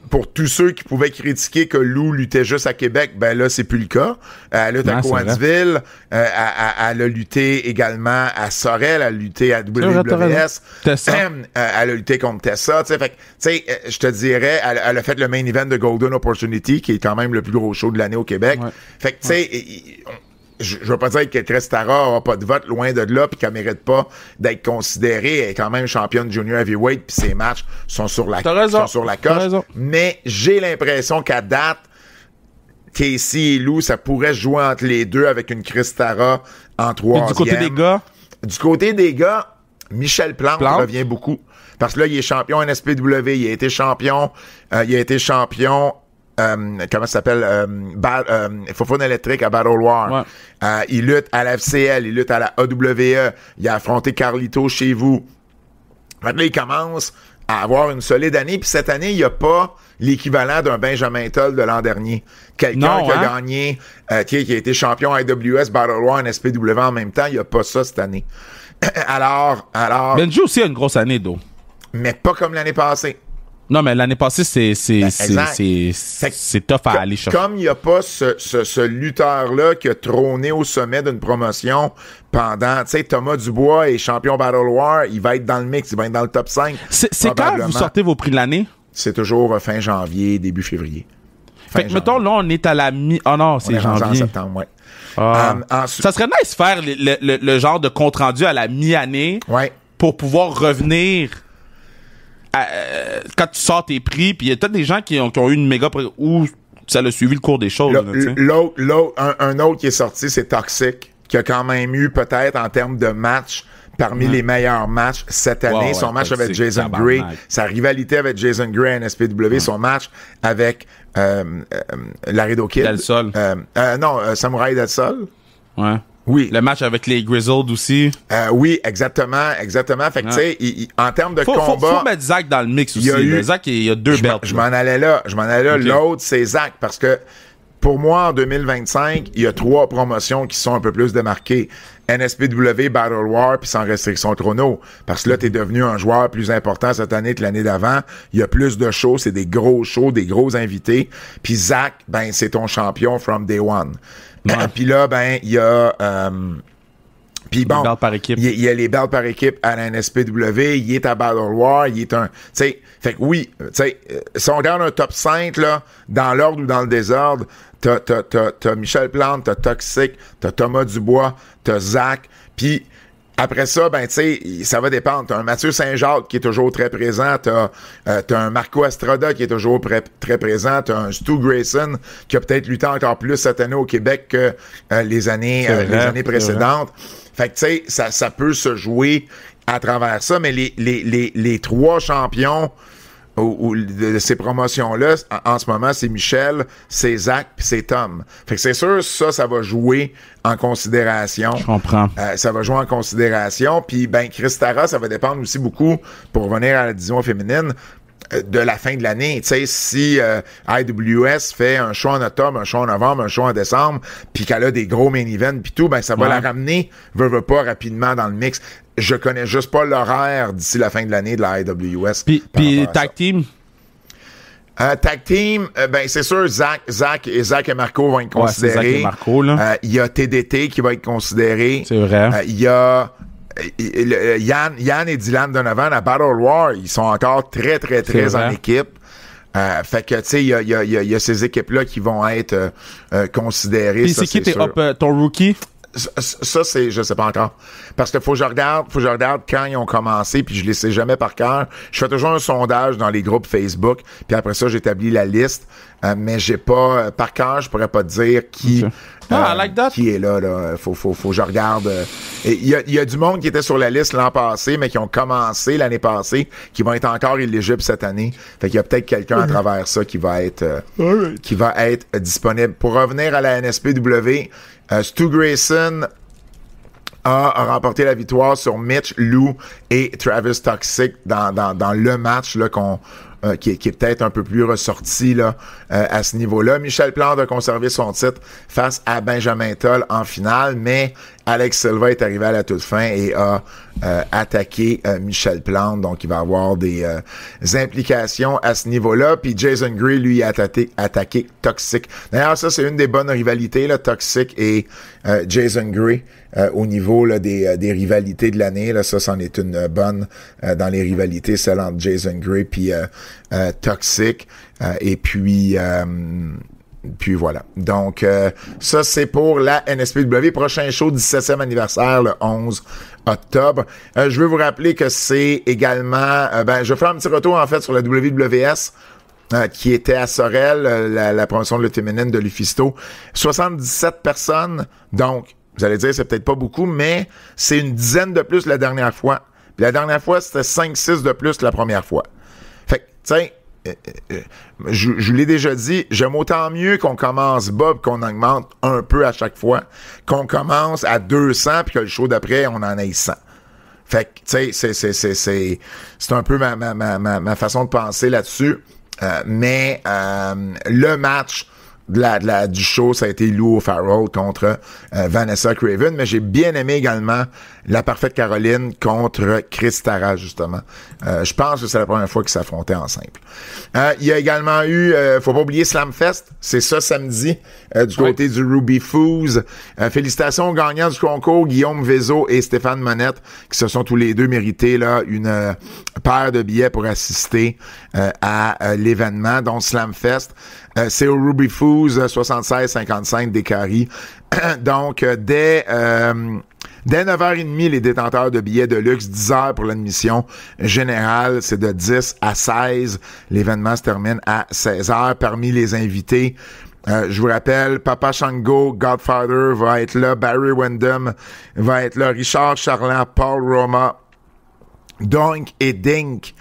pour tous ceux qui pouvaient critiquer que Lou luttait juste à Québec, ben là, c'est plus le cas. Elle lutte à Cowansville. Elle a lutté également à Sorel. Elle a lutté à WWS. Elle a lutté contre Tessa. Tu sais, je te dirais, elle a fait le main event de Golden Opportunity, qui est quand même le plus gros show de l'année au Québec. Ouais. Fait que, tu sais, je veux pas dire que Cristara aura pas de vote, loin de là, puis qu'elle mérite pas d'être considérée. Elle est quand même championne junior heavyweight, puis ses matchs sont sur la coche. Mais j'ai l'impression qu'à date, Casey et Lou, ça pourrait jouer entre les deux avec une Cristara en troisième. Du côté des gars? Du côté des gars, Michel Plante revient beaucoup. Parce que là, il est champion NSPW, il a été champion comment ça s'appelle? Fofone électrique à Battle War. Ouais. Il lutte à la FCL, il lutte à la AWE. Il a affronté Carlito chez vous. Maintenant, il commence à avoir une solide année. Puis cette année, il n'y a pas l'équivalent d'un Benjamin Toll de l'an dernier. Quelqu'un qui a gagné, qui a été champion IWS, Battle War, NSPW en même temps. Il n'y a pas ça cette année. Alors... Benji aussi a une grosse année, d'eau. Mais pas comme l'année passée. Non, mais l'année passée, c'est tough à aller chercher. Comme il n'y a pas ce lutteur-là qui a trôné au sommet d'une promotion pendant, tu sais, Thomas Dubois est champion Battle War, il va être dans le mix, il va être dans le top 5. C'est quand vous sortez vos prix de l'année? C'est toujours fin janvier, début février. Fait que, mettons, là, on est à la oh non, c'est janvier. En septembre, ouais. Ça serait nice de faire le genre de compte-rendu à la mi-année pour pouvoir revenir... quand tu sors tes prix, puis il y a peut-être des gens qui ont eu une méga où ça a suivi le cours des choses. Un autre qui est sorti, c'est Toxic, qui a quand même eu peut-être en termes de match parmi les meilleurs matchs cette année. Son match avec Jason Gray, sa rivalité avec Jason Gray à NSPW, son match avec Laredo Kid. Del Sol. Samouraï Del Sol. Ouais. Oui. Le match avec les Grizzled aussi. Oui, exactement. Fait que, tu sais, en termes de combat... Faut mettre Zach dans le mix aussi. Zach, il y a 2 belts. Je m'en allais là. Okay. L'autre, c'est Zach, parce que pour moi, en 2025, il y a 3 promotions qui sont un peu plus démarquées. NSPW, Battle War, puis sans restriction chrono. Parce que là, t'es devenu un joueur plus important cette année que l'année d'avant. Il y a plus de shows, c'est des gros shows, des gros invités. Puis Zach, ben, c'est ton champion from day one. Puis là, ben, il y a... Puis bon, il y a les belts par équipe à la NSPW, il est à Battle War, il est un... Tu sais, fait que oui, tu sais, si on regarde un top 5, là, dans l'ordre ou dans le désordre, t'as Michel Plante, t'as Toxic, t'as Thomas Dubois, t'as Zach, puis après ça, ben, tu sais, ça va dépendre. T'as un Mathieu Saint-Jacques qui est toujours très présent. T'as un Marco Estrada qui est toujours très présent. T'as un Stu Grayson qui a peut-être lutté encore plus cette année au Québec que les années précédentes. Fait que, tu sais, ça peut se jouer à travers ça. Mais les 3 champions de ces promotions-là, en ce moment, c'est Michel, c'est Zach, puis c'est Tom. Fait que c'est sûr, ça va jouer en considération. Je comprends. Ça va jouer en considération. Puis, ben, Cristara, ça va dépendre aussi beaucoup, pour revenir à la division féminine, de la fin de l'année. Tu sais, si IWS fait un show en octobre, un show en novembre, un show en décembre, puis qu'elle a des gros main events, puis tout, ben, ça va la ramener, veut pas, rapidement dans le mix. Je connais juste pas l'horaire d'ici la fin de l'année de la IWS. Puis tag team? Tag team, ben c'est sûr, Zach et Marco vont être considérés. Zach et Marco, là. Il y a TDT qui va être considéré. C'est vrai. Il y a Yann et Dylan Donovan à Battle War. Ils sont encore très en équipe. Fait que, tu sais, il y a ces équipes-là qui vont être considérées. Puis c'est qui ton rookie? Ça, c'est, je sais pas encore. Parce que faut que je regarde quand ils ont commencé, puis je les sais jamais par cœur. Je fais toujours un sondage dans les groupes Facebook, puis après ça, j'établis la liste. Mais j'ai pas, par cœur, je pourrais pas te dire qui, I like that. qui est là. Faut que je regarde. Il y a du monde qui était sur la liste l'an passé, mais qui ont commencé l'année passée, qui vont être encore éligibles cette année. Fait qu'il y a peut-être quelqu'un à travers ça qui va être disponible. Pour revenir à la NSPW, Stu Grayson a remporté la victoire sur Mitch, Lou et Travis Toxic dans le match là qui est peut-être un peu plus ressorti là à ce niveau-là. Michel Plante a conservé son titre face à Benjamin Toll en finale, mais Alex Silva est arrivé à la toute fin et a attaqué Michel Plante, donc il va avoir des implications à ce niveau-là. Puis Jason Gray, lui, a attaqué Toxic. D'ailleurs, ça, c'est une des bonnes rivalités, là, Toxic et Jason Gray. Au niveau là, des rivalités de l'année, là, ça, c'en est une bonne dans les rivalités, celle entre Jason Gray puis Toxic. Et puis voilà. Donc, ça, c'est pour la NSPW. Prochain show, 17e anniversaire, le 11 octobre. Je veux vous rappeler que c'est également... je vais faire un petit retour, en fait, sur la WWS. Qui était à Sorel, la promotion de lutte féminine de Lufisto. 77 personnes, donc... Vous allez dire, c'est peut-être pas beaucoup, mais c'est une dizaine de plus la dernière fois. Puis la dernière fois, c'était 5-6 de plus la première fois. Fait que, tu sais, je l'ai déjà dit, j'aime autant mieux qu'on commence bas puis qu'on augmente un peu à chaque fois, qu'on commence à 200 puis que le show d'après, on en ait 100. Fait que, tu sais, c'est un peu ma façon de penser là-dessus. Mais le match du show, ça a été Lou O'Farrell contre Vanessa Craven, mais j'ai bien aimé également la Parfaite Caroline contre Chris Tara, justement. Je pense que c'est la première fois qu'ils s'affrontaient en simple. Il y a également eu, faut pas oublier Slamfest, c'est ça samedi, du côté du Ruby Foos. Félicitations aux gagnants du concours, Guillaume Vézo et Stéphane Monette, qui se sont tous les deux mérités là une paire de billets pour assister à l'événement, dont Slamfest. C'est au Ruby Foos, 76-55 des Caries. Donc, dès 9h30, les détenteurs de billets de luxe, 10h pour l'admission générale, c'est de 10 à 16. L'événement se termine à 16h. Parmi les invités, je vous rappelle, Papa Shango, Godfather va être là, Barry Windham va être là, Richard Charland, Paul Roma, Doink et Dink.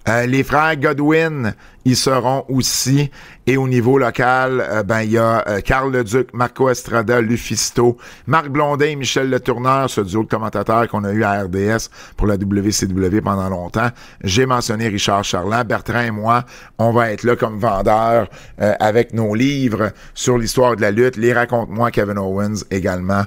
Les frères Godwin, ils seront aussi. Et au niveau local, il y a Carl Leduc, Marco Estrada, Lufisto, Marc Blondin et Michel Letourneur, ce duo de commentateurs qu'on a eu à RDS pour la WCW pendant longtemps. J'ai mentionné Richard Charland. Bertrand et moi, on va être là comme vendeurs avec nos livres sur l'histoire de la lutte. Les Raconte-moi Kevin Owens également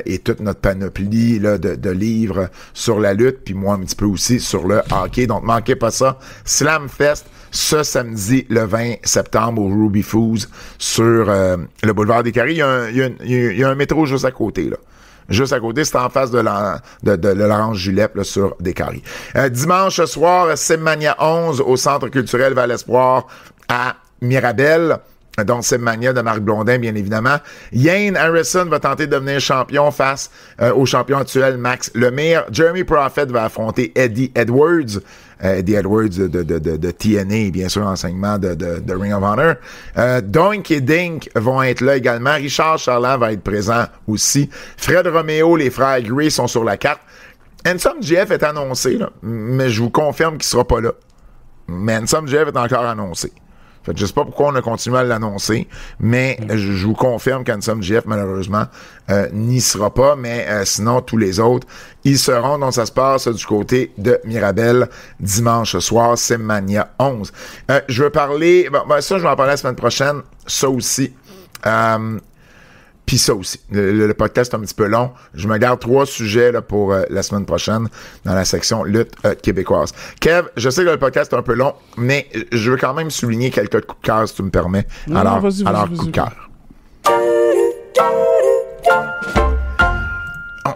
et toute notre panoplie là, de livres sur la lutte. Puis moi, un petit peu aussi sur le hockey. Donc, manquez pas ça. Slamfest, ce samedi, le 20 septembre, au Ruby Foos, sur le boulevard des Caries. Il y a un métro juste à côté, là. Juste à côté, c'est en face de l'Orange Julep, là, sur des Caries. Dimanche soir, Simmania 11 au Centre culturel Val-Espoir à Mirabel. Donc, Simmania de Marc Blondin, bien évidemment. Yane Harrison va tenter de devenir champion face au champion actuel Max Lemire. Jeremy Prophet va affronter Eddie Edwards. Eddie Edwards de TNA, bien sûr, enseignement de Ring of Honor. Doink et Dink vont être là également. Richard Charland va être présent aussi. Fred Romeo, les frères Gray sont sur la carte. Handsome Jeff est annoncé, là, mais je vous confirme qu'il sera pas là. Mais Handsome Jeff est encore annoncé. Fait que je sais pas pourquoi on a continué à l'annoncer, mais je vous confirme qu'Handsome Jeff, malheureusement, n'y sera pas, mais sinon, tous les autres, ils seront. Donc, ça se passe du côté de Mirabel, dimanche soir, Simmania 11. Je veux parler... ça, je vais en parler la semaine prochaine. Ça aussi. Puis ça aussi. Le podcast est un petit peu long. Je me garde 3 sujets là, pour la semaine prochaine dans la section lutte québécoise. Kev, je sais que le podcast est un peu long, mais je veux quand même souligner quelques coups de cœur, si tu me permets. Alors, coup de cœur.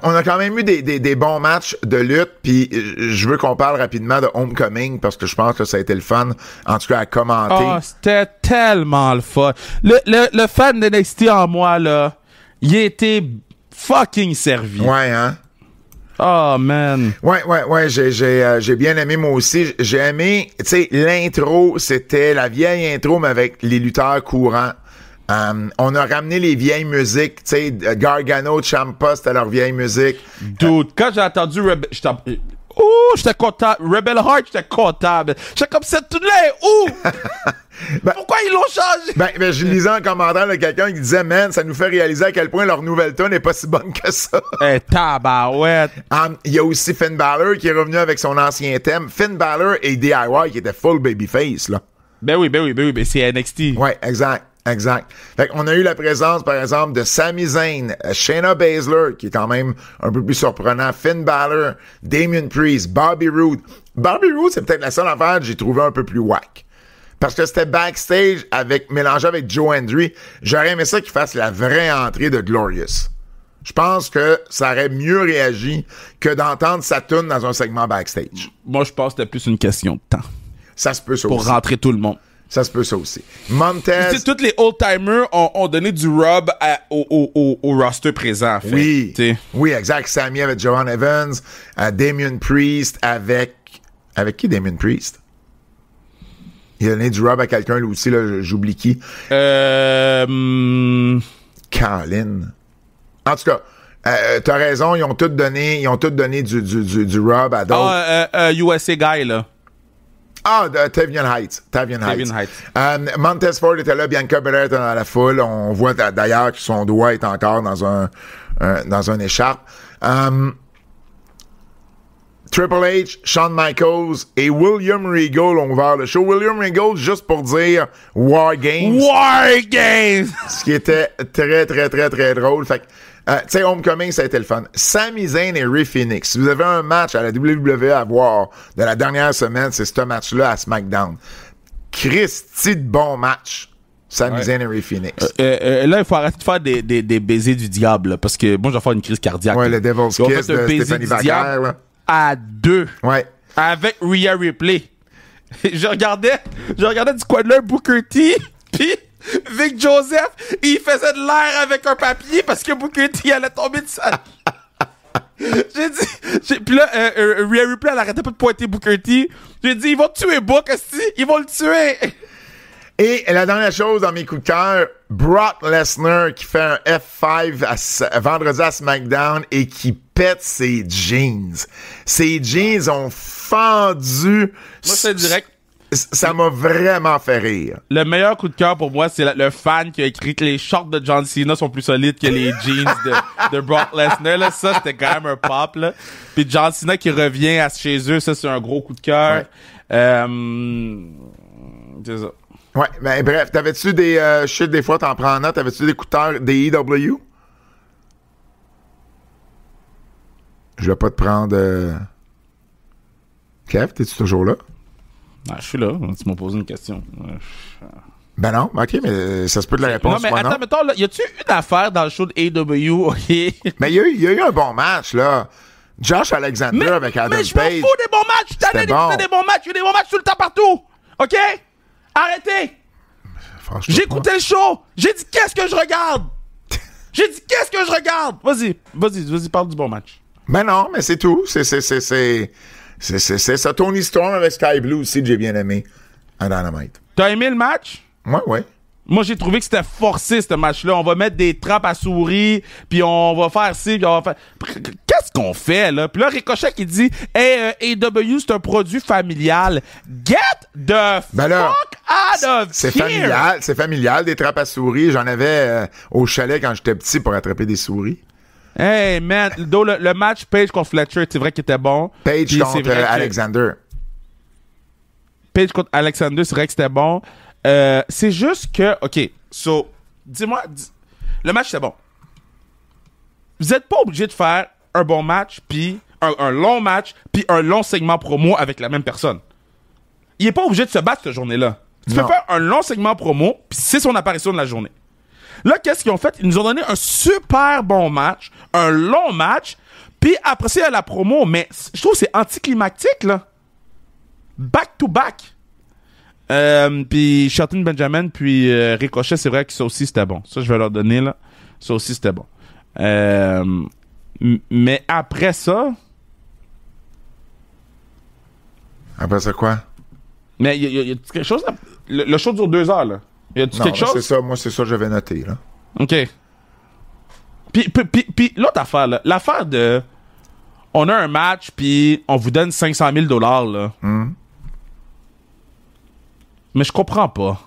On a quand même eu des bons matchs de lutte, puis je veux qu'on parle rapidement de Homecoming, parce que je pense que ça a été le fun, en tout cas, à commenter. Oh, c'était tellement le fun. Le fan de NXT en moi, là, il était fucking servi. Ouais, hein? Oh, man. Ouais, j'ai bien aimé, moi aussi. J'ai aimé, tu sais, l'intro, c'était la vieille intro, mais avec les lutteurs courants. On a ramené les vieilles musiques, tu sais, Gargano, Ciampa, c'était leur vieille musique. Dude, quand j'ai entendu Ouh, j'étais content. Rebel Heart, j'étais content. J'étais comme cette tune-là est où? Pourquoi ils l'ont changé? Ben, je lisais un commentaire de quelqu'un qui disait, man, ça nous fait réaliser à quel point leur nouvelle tune n'est pas si bonne que ça. Tabarouette. Il y a aussi Finn Balor qui est revenu avec son ancien thème. Finn Balor et DIY qui était full babyface, là. Ben oui, c'est NXT. Ouais, exact. Fait qu'on a eu la présence, par exemple, de Sami Zayn, Shayna Baszler, qui est quand même un peu plus surprenant, Finn Balor, Damien Priest, Bobby Roode. Bobby Roode, c'est peut-être la seule affaire que j'ai trouvé un peu plus whack. Parce que c'était backstage mélangé avec Joe Hendry. J'aurais aimé ça qu'il fasse la vraie entrée de Glorious. Je pense que ça aurait mieux réagi que d'entendre sa tune dans un segment backstage. Moi, je pense que c'était plus une question de temps. Ça se peut ça pour aussi. Pour rentrer tout le monde. Ça se peut ça aussi. Montez. Tous les old-timers ont donné du rub au roster présent, en fait. Oui. T'sais. Oui, exact. Sammy avec Jovan Evans, Damien Priest avec qui Damien Priest? Il a donné du rub à quelqu'un, lui aussi, là, j'oublie qui. Caroline. En tout cas, t'as raison, ils ont tous donné du rub à d'autres. USA Guy, là. Tavian Heights. Montez Ford était là, Bianca Belair était dans la foule. On voit d'ailleurs que son doigt est encore dans un écharpe. Triple H, Shawn Michaels et William Regal ont ouvert le show. William Regal, juste pour dire War Games. Ce qui était très, très, très, très drôle. Fait que, tu sais, Homecoming, ça a été le fun. Sami Zayn et Rey Fenix. Si vous avez un match à la WWE à voir de la dernière semaine, c'est ce match-là à SmackDown. Christy de bon match. Sami Zayn et Rey Fenix. Là, il faut arrêter de faire des baisers du diable, là, parce que moi, je vais faire une crise cardiaque. Ouais, le Devil's Kiss de Stéphanie Vaquer, là. À 2. Ouais. Avec Rhea Ripley. Je regardais du coin de l'œil Booker T, puis Vic Joseph, il faisait de l'air avec un papier parce que Booker T allait tomber de sa... Puis là, Rhea Ripley, elle arrêtait pas de pointer Booker T. J'ai dit, ils vont tuer Book, ils vont le tuer. Et la dernière chose dans mes coups de cœur, Brock Lesnar qui fait un F5 vendredi à SmackDown et qui pète ses jeans. Ses jeans ont fendu. Moi, c'est direct. Ça m'a vraiment fait rire. Le meilleur coup de cœur pour moi, c'est le fan qui a écrit que les shorts de John Cena sont plus solides que les jeans de Brock Lesnar. Là, ça, c'était quand même un pop. Là. Puis John Cena qui revient chez eux, ça, c'est un gros coup de cœur. Ouais. C'est ça. Ouais, mais bref, t'avais-tu des shit, des fois t'en prends en note, t'avais-tu des écouteurs des EW? Je vais pas te prendre... Kev, t'es-tu toujours là? Ah, je suis là, tu m'as posé une question. Ben non, ok, mais ça se peut de la réponse. Non, mais attends, mettons, là, y a-tu une affaire dans le show de AEW? Okay? Mais il y a eu un bon match, là. Josh Alexander avec Adam Page. Mais je m'en fous des bons matchs! T'as des bons matchs! Il y a des bons matchs tout le temps partout! OK? Arrêtez! J'ai écouté le show! J'ai dit qu'est-ce que je regarde! Vas-y, parle du bon match. Ben non, mais c'est tout. C'est ça. Tony Storm avec Sky Blue aussi que j'ai bien aimé à Dynamite. T'as aimé le match? Ouais. Moi, j'ai trouvé que c'était forcé, ce match-là. On va mettre des trappes à souris, puis on va faire ci, puis on va faire... Qu'est-ce qu'on fait, là? Puis là, Ricochet qui dit « Hey, AEW, c'est un produit familial. Get the fuck out of here! » C'est familial, des trappes à souris. J'en avais au chalet quand j'étais petit pour attraper des souris. Hey, man, le match Page contre Fletcher, c'est vrai qu'il était bon. Page contre Alexander. Page contre Alexander, c'est vrai que c'était bon. C'est juste que, OK, so, dis-moi, le match, c'est bon. Vous n'êtes pas obligé de faire un bon match, puis un long match, puis un long segment promo avec la même personne. Il est pas obligé de se battre cette journée-là. Tu peux faire un long segment promo, puis c'est son apparition de la journée. Là, qu'est-ce qu'ils ont fait? Ils nous ont donné un super bon match, un long match, puis après ça, il y a la promo, mais je trouve que c'est anticlimactique, là. Back to back. Puis Shelton Benjamin puis Ricochet, c'est vrai que ça aussi c'était bon. Ça je vais leur donner là. Ça aussi c'était bon. Mais après ça. Après ça quoi? Mais il y a quelque chose. Le show dure 2 heures là. Y a quelque chose? C'est ça. Moi c'est ça que j'avais noté là. Ok. Puis l'autre affaire là, l'affaire de on a un match, puis on vous donne 500 000 $, là. Mais je comprends pas.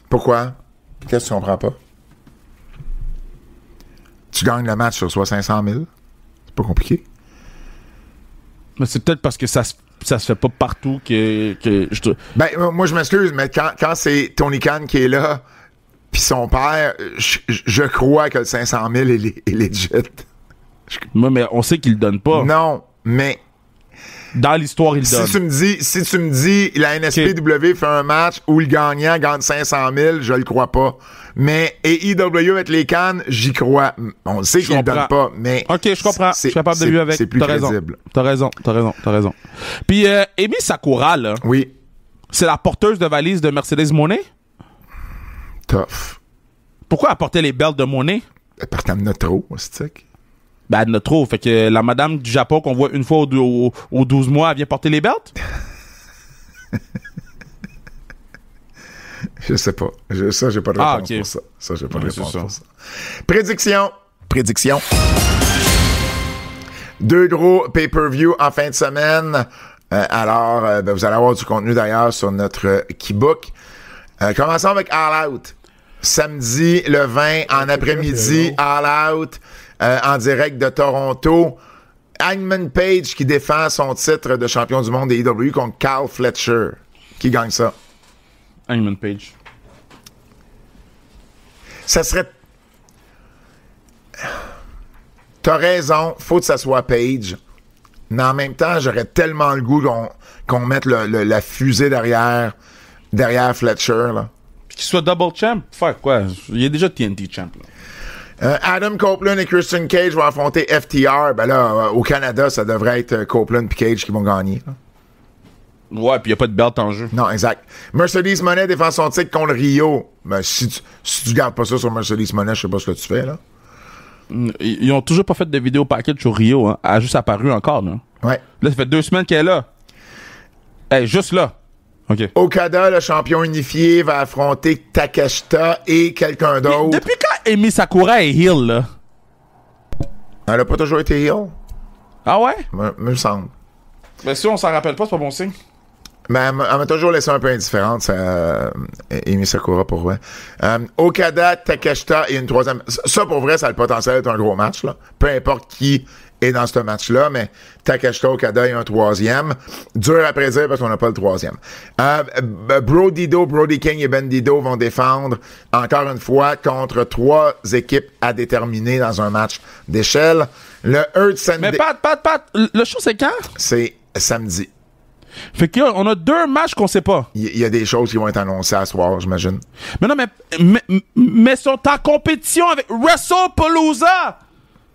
Pourquoi? Qu'est-ce que tu comprends pas? Tu gagnes le match sur 500 000? C'est pas compliqué. Mais c'est peut-être parce que ça se fait pas partout que Ben, moi, je m'excuse, mais quand c'est Tony Khan qui est là, puis son père, je crois que le 500 000 est legit. Moi, mais on sait qu'il le donne pas. Non, mais... Dans l'histoire, il le donne. Si tu me dis la NSPW fait un match où le gagnant gagne 500 000, je le crois pas. Mais AEW avec les Cannes, j'y crois. On sait qu'il le donne pas, mais... OK, je comprends. Je suis capable de vivre avec. C'est plus crédible. T'as raison. Puis, Emi Sakura, là. Oui. C'est la porteuse de valise de Mercedes Moné? Tough. Pourquoi elle portait les belts de Moné? Parce qu'elle en a trop, stick. Ben, elle en a trop. Fait que la madame du Japon qu'on voit une fois aux 12 mois, elle vient porter les belts? Je sais pas. Ça, j'ai pas de réponse pour ça. Ça, j'ai pas de réponse pour ça. Prédiction. 2 gros pay-per-view en fin de semaine. Alors, vous allez avoir du contenu d'ailleurs sur notre Keybook. Commençons avec All Out. Samedi le 20 en après-midi, All Out. En direct de Toronto. Hangman Page qui défend son titre de champion du monde des AEW contre Kyle Fletcher. Qui gagne ça? Hangman Page. Ça serait... T'as raison, faut que ça soit Page. Mais en même temps, j'aurais tellement le goût qu'on mette la fusée derrière Fletcher. Là. Puis qu'il soit double champ. Faire quoi? Il y a déjà TNT champ. Là. Adam Copeland et Christian Cage vont affronter FTR. Ben là, au Canada, ça devrait être Copeland et Cage qui vont gagner. Là. Ouais, puis il n'y a pas de belt en jeu. Non, exact. Mercedes Moné défend son titre contre Rio. Ben, si tu gardes pas ça sur Mercedes Moné, je sais pas ce que tu fais, là. Ils ont toujours pas fait de vidéo package sur Rio, hein. Elle a juste apparu encore, là. Ouais. Là, ça fait 2 semaines qu'elle est là. Elle est juste là. OK. Okada, le champion unifié, va affronter Takeshita et quelqu'un d'autre. Depuis quand Emi Sakura est heel, là? Elle a pas toujours été heel? Ah ouais? Me semble. Ben si on s'en rappelle pas, c'est pas bon signe. Mais elle m'a toujours laissé un peu indifférente, Emi Sakura, pour vrai. Okada, Takeshita et une troisième... Ça, pour vrai, ça a le potentiel d'être un gros match, là. Peu importe qui est dans ce match-là, mais Takeshita, Okada et un troisième. Dur à prédire parce qu'on n'a pas le troisième. Brody King et Bandido vont défendre, encore une fois, contre 3 équipes à déterminer dans un match d'échelle. Le Earth Sunday... Mais Pat, le show, c'est quand? C'est samedi. Fait qu'on a 2 matchs qu'on sait pas. Il y a des choses qui vont être annoncées à soir, j'imagine. Mais non, mais sont en compétition avec WrestlePalooza!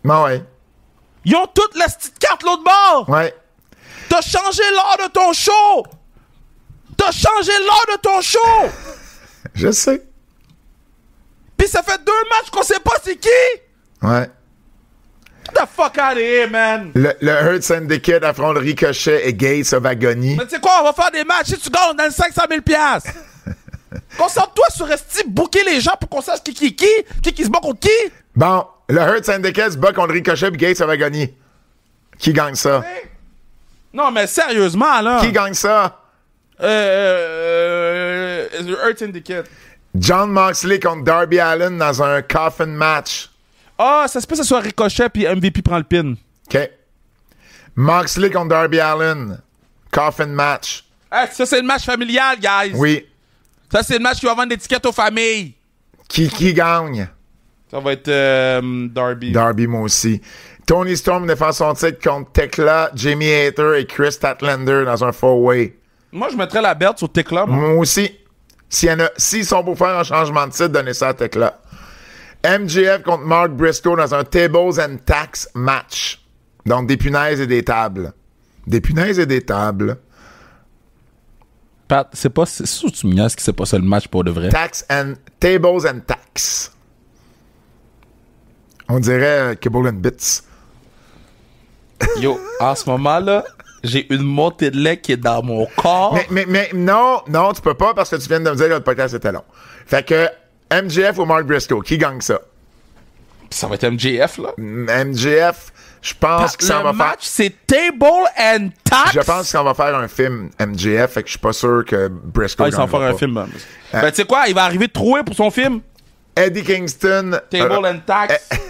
Ben ouais. Ils ont toute la petite carte l'autre bord! Ouais. T'as changé l'heure de ton show! Je sais. Pis ça fait 2 matchs qu'on sait pas c'est qui! Ouais. Get the fuck out of here, man! Le Hurt Syndicate affronte Ricochet et Gates of Agony. Mais tu sais quoi, on va faire des matchs. Si tu gagnes, on donne 500 000 $. Concentre-toi sur rester booker les gens pour qu'on sache qui se bat contre qui. Bon, le Hurt Syndicate se bat contre Ricochet et Gates of Agony. Qui gagne ça? Non, mais sérieusement, là. Qui gagne ça? Hurt Syndicate. John Moxley contre Darby Allin dans un coffin match. Ah, ça se peut que ce soit Ricochet puis MVP prend le pin. OK. Moxley contre Darby Allin. Coffin match. Hey, ça, c'est le match familial, guys. Oui. Ça, c'est le match qui va vendre des tickets aux familles. Qui gagne? Ça va être Darby. Darby, moi aussi. Tony Storm défend son titre contre Tekla, Jamie Hayter et Chris Statlander dans un four-way. Moi, je mettrais la belt sur Tekla. Moi aussi. S'ils sont pour faire un changement de titre, donnez ça à Tekla. MJF contre Mark Briscoe dans un Tables and Tax match. Donc, des punaises et des tables. Des punaises et des tables. Pat, c'est sûr que tu me niaises que c'est pas ça le match pour de vrai. Tables and Tax. On dirait Kibble and Bits. Yo, en ce moment-là, j'ai une montée de lait qui est dans mon corps. Mais non, tu peux pas parce que tu viens de me dire que le podcast était long. Fait que MJF ou Mark Briscoe, qui gagne ça? Ça va être MJF, là. MJF Je pense que ça Le va match, faire... c'est Table and Tax. Je pense qu'on va faire un film MJF, fait que je suis pas sûr que Briscoe Ils vont faire un film. Ben, tu sais quoi, il va arriver troué pour son film. Eddie Kingston... Table and Tax. Table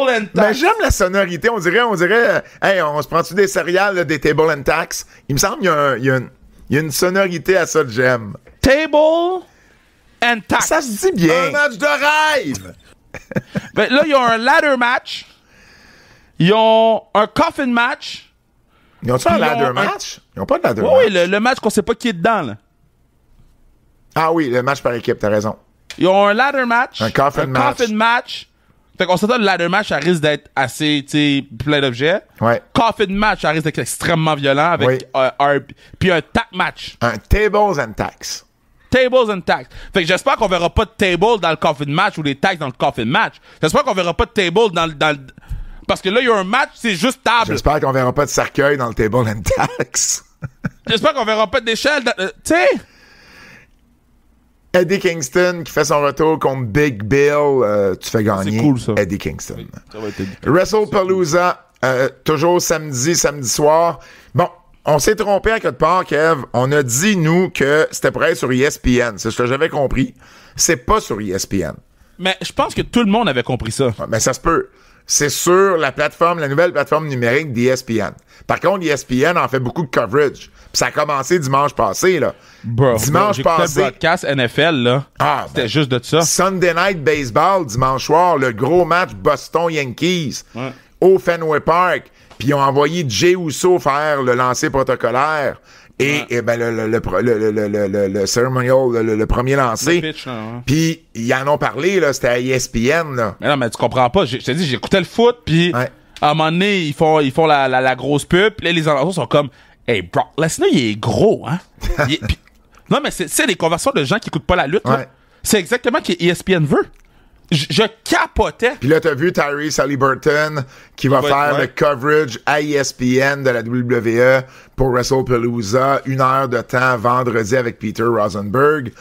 and Tax. Ben, j'aime la sonorité. On dirait, hey, on se prend-tu des céréales, là, des Table and Tax? Il me semble qu'il y a une sonorité à ça que j'aime. Table and Tax. Ça se dit bien. Un match de rêve! Ben, là, ils ont un ladder match. Ils ont un coffin match. Ils ont-tu un ladder match? Ils ont pas de ladder match. Oui, le match qu'on sait pas qui est dedans, là. Ah oui, le match par équipe, t'as raison. Ils ont un ladder match. Un coffin match. Fait qu'on s'entend, le ladder match, ça risque d'être assez, tu sais, plein d'objets. Ouais. Coffin match, ça risque d'être extrêmement violent avec puis un tack match. Un Tables and Tax. Tables and tax. Fait que j'espère qu'on verra pas de table dans le coffin match ou des tax dans le coffin match. J'espère qu'on verra pas de table dans le... Parce que là, il y a un match, c'est juste table. J'espère qu'on verra pas de cercueil dans le Table and Tax. J'espère qu'on verra pas d'échelle. Tu sais? Eddie Kingston qui fait son retour contre Big Bill. Tu fais gagner. C'est cool, ça. Eddie Kingston. Oui, ça va être Eddie Kingston. WrestlePalooza, toujours samedi soir. Bon, on s'est trompé à quelque part, Kev. On a dit, nous, que c'était pour être sur ESPN. C'est ce que j'avais compris. C'est pas sur ESPN. Mais je pense que tout le monde avait compris ça. Ouais, mais ça se peut. C'est sur la nouvelle plateforme numérique d'ESPN. Par contre, ESPN en fait beaucoup de coverage. Puis ça a commencé dimanche passé, là. Dimanche passé. Le broadcast NFL, là. C'était juste de ça. Sunday Night Baseball, dimanche soir, le gros match Boston-Yankees au Fenway Park. Puis ils ont envoyé Jey Uso faire le lancer protocolaire. Et ben le ceremonial, le premier lancé. Puis ils en ont parlé, là, c'était à ESPN, là. Mais non, mais tu comprends pas. Je te dis, j'écoutais le foot, puis à un moment donné, ils font la grosse pub, puis là, les alentours sont comme, hey, Brock Lesnar, il est gros, hein? Non, mais c'est les conversations de gens qui écoutent pas la lutte, là. C'est exactement ce que ESPN veut. Je capotais. Puis là, t'as vu Tyrese Haliburton qui va faire le coverage à ESPN de la WWE pour WrestlePalooza. 1 heure de temps vendredi avec Peter Rosenberg.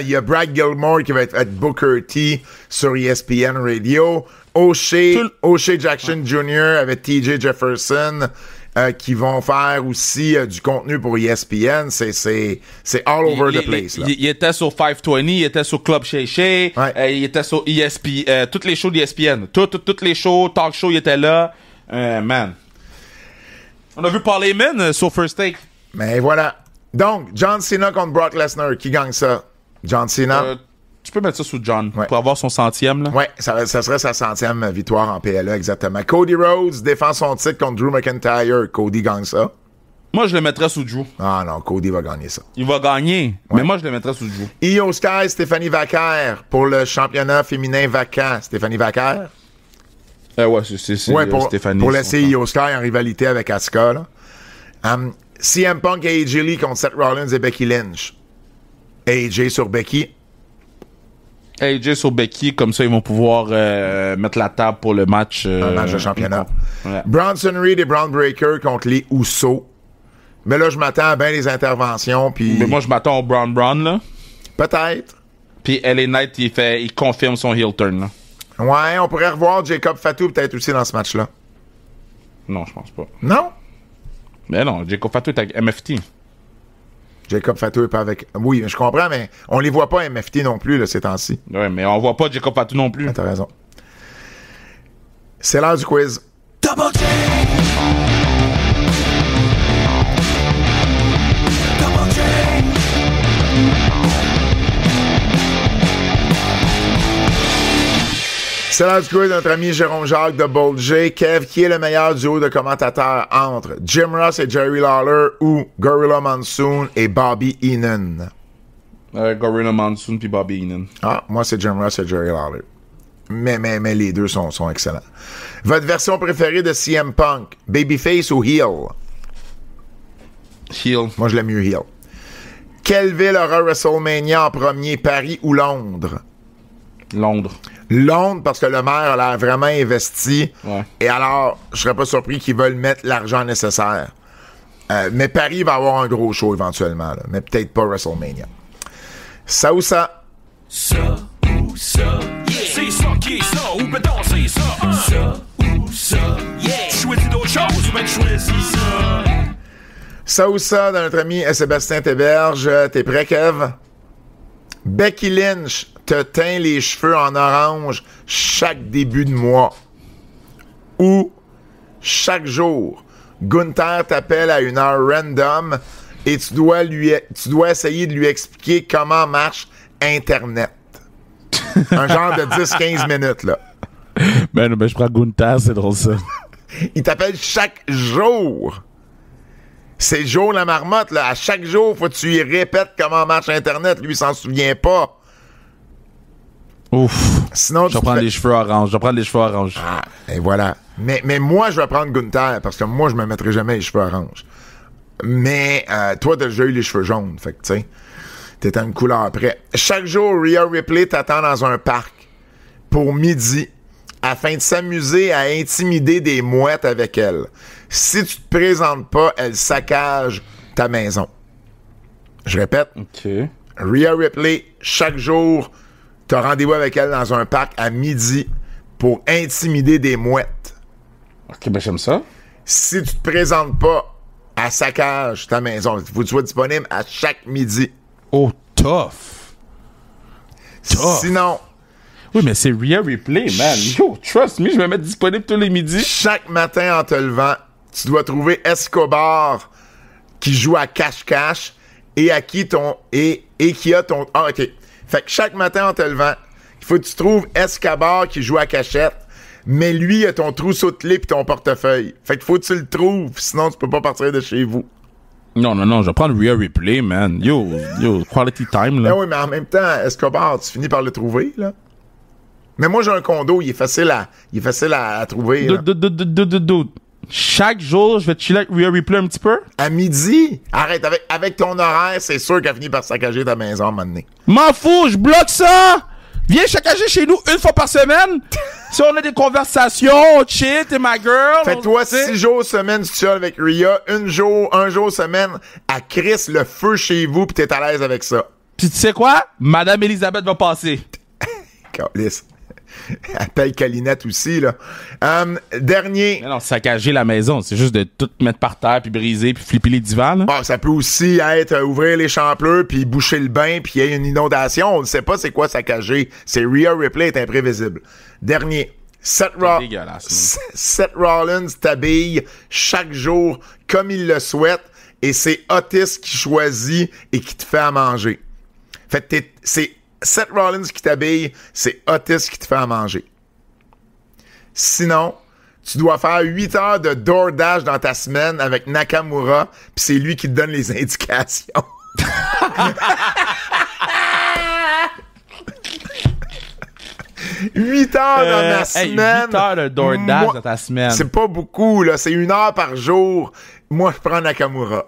Il y a Brad Gilmore qui va être Booker T sur ESPN Radio. O'Shea Jackson Jr. avec TJ Jefferson qui vont faire aussi du contenu pour ESPN. C'est all over the place. Là. Il était sur 520, il était sur Club Shay Shay, il était sur ESPN, toutes les shows d'ESPN. Toutes les shows, talk show, il était là. Man. On a vu Paul Heyman sur First Take. Mais voilà. Donc, John Cena contre Brock Lesnar. Qui gagne ça? John Cena? Tu peux mettre ça sous John pour avoir son 100e. Là. Ouais, ça serait sa 100e victoire en PLA, exactement. Cody Rhodes défend son titre contre Drew McIntyre. Cody gagne ça. Moi, je le mettrais sous Drew. Ah non, Cody va gagner ça. Il va gagner, mais moi, je le mettrais sous Drew. Io Sky, Stéphanie Vaquer pour le championnat féminin vacant. Stéphanie Vaquer? Ouais, c'est Stéphanie. Pour laisser Io Sky en rivalité avec Asuka. Là. CM Punk et AJ Lee contre Seth Rollins et Becky Lynch. AJ sur Becky. AJ sur Becky, comme ça, ils vont pouvoir mettre la table pour le match. Un match de championnat. Bronson Reed et Braun Breaker contre les Usos. Mais là, je m'attends à bien les interventions. Puis... Mais moi, je m'attends au Braun, là. Peut-être. Puis LA Knight, il confirme son heel turn, là. Ouais, on pourrait revoir Jacob Fatu peut-être aussi dans ce match-là. Non, je pense pas. Non? Mais non, Jacob Fatu est avec MFT. Jacob Fatu est pas avec... Oui, je comprends, mais on les voit pas MFT non plus, là, ces temps-ci. Ouais, mais on voit pas Jacob Fatu non plus. Ah, t'as raison. C'est l'heure du quiz. Double J! Double J! C'est l'heure du quiz de notre ami Jérôme Jacques de Bold J. Kev, qui est le meilleur duo de commentateurs entre Jim Ross et Jerry Lawler ou Gorilla Monsoon et Bobby Heenan? Gorilla Monsoon puis Bobby Heenan. Ah, moi, c'est Jim Ross et Jerry Lawler. Mais les deux sont excellents. Votre version préférée de CM Punk, Babyface ou Heel? Heel. Moi, je l'aime mieux Heel. Quelle ville aura WrestleMania en premier, Paris ou Londres? Londres. Londres, parce que le maire a l'air vraiment investi. Ouais. Et alors, je serais pas surpris qu'ils veulent mettre l'argent nécessaire. Mais Paris va avoir un gros show éventuellement, là, mais peut-être pas WrestleMania. Ça ou ça? Ça ou ça? Yeah. C'est ça qui est ça, ou ben danser ça. Ça ou pas de choisi ça. Ça ou ça, de notre ami Sébastien Théberge. T'es prêt, Kev? Becky Lynch te teint les cheveux en orange chaque début de mois. Ou chaque jour, Gunther t'appelle à une heure random et tu dois essayer de lui expliquer comment marche Internet. Un genre de 10-15 minutes, là. Ben, je prends Gunther, c'est drôle ça. Il t'appelle chaque jour. C'est le jour la marmotte, là. À chaque jour, faut que tu lui répètes comment marche Internet. Lui, il s'en souvient pas. Ouf. Sinon, je vais prendre les cheveux orange. Ah, et voilà. Mais moi, je vais prendre Gunther parce que moi, je me mettrai jamais les cheveux orange. Mais toi, t'as déjà eu les cheveux jaunes. Fait que, tu sais, t'es à une couleur après. Chaque jour, Rhea Ripley t'attend dans un parc pour midi afin de s'amuser à intimider des mouettes avec elle. Si tu te présentes pas, elle saccage ta maison. Je répète. OK. Rhea Ripley, chaque jour, t'as rendez-vous avec elle dans un parc à midi pour intimider des mouettes. OK, ben j'aime ça. Si tu te présentes pas, elle saccage ta maison. Il faut que tu sois disponible à chaque midi. Oh, tough. Sinon... Oui, mais c'est Rhea Ripley, man. Yo, trust me, je vais me mettre disponible tous les midis. Chaque matin en te levant, tu dois trouver Escobar qui joue à cache-cache et à qui ton... et qui a ton... Ah, OK. Fait que chaque matin en te levant, il faut que tu trouves Escobar qui joue à cachette, mais lui a ton trousseau de clés pis ton portefeuille. Fait qu'il faut que tu le trouves, sinon tu peux pas partir de chez vous. Non, je vais prendre Rhea Ripley, man. Yo, quality time, là. Ben oui, mais en même temps, Escobar, tu finis par le trouver, là. Mais moi, j'ai un condo, il est facile à trouver. Chaque jour, je vais chiller avec Rhea Ripley un petit peu. À midi? Arrête, avec ton horaire, c'est sûr qu'elle finit par saccager ta maison à un moment donné. M'en fous, je bloque ça! Viens saccager chez nous une fois par semaine. Si on a des conversations, on chill, t'es ma girl. Fait que toi, 6 jours semaine, tu chill avec Rhea. Un jour semaine, à Chris le feu chez vous pis t'es à l'aise avec ça. Pis tu sais quoi? Madame Elisabeth va passer. Calice. Appelle Calinette aussi, là. Dernier. Mais non, saccager la maison, c'est juste de tout mettre par terre, puis briser, puis flipper les divans, là. Ah, ça peut aussi être ouvrir les champleurs, puis boucher le bain, puis il y a une inondation. On ne sait pas c'est quoi saccager. C'est Rhea Ripley est imprévisible. Dernier. Seth Rollins t'habille chaque jour comme il le souhaite, et c'est Otis qui choisit et qui te fait à manger. Fait que c'est Seth Rollins qui t'habille, c'est Otis qui te fait à manger. Sinon, tu dois faire 8 heures de DoorDash dans ta semaine avec Nakamura, puis c'est lui qui te donne les indications. 8 heures dans ma semaine. 8 heures de DoorDash dans ta semaine. C'est pas beaucoup, là. C'est 1 heure par jour. Moi, je prends Nakamura.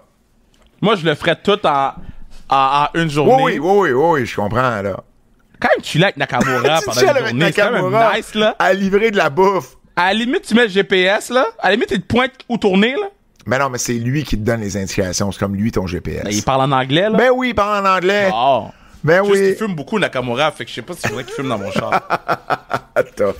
Moi, je le ferais tout en une journée. Oui, je comprends, là. Quand même, tu l'as avec Nakamura pendant une journée, c'est quand même nice, là. À livrer de la bouffe. À la limite, tu mets le GPS, là. À la limite, il te pointe où tourner, là. Mais non, mais c'est lui qui te donne les indications. C'est comme lui, ton GPS. Ben, il parle en anglais, là. Ben oui, il parle en anglais. Oh. Ben juste oui. qu'il fume beaucoup, Nakamura, fait que je sais pas si c'est vrai qu'il fume dans mon char. Tough.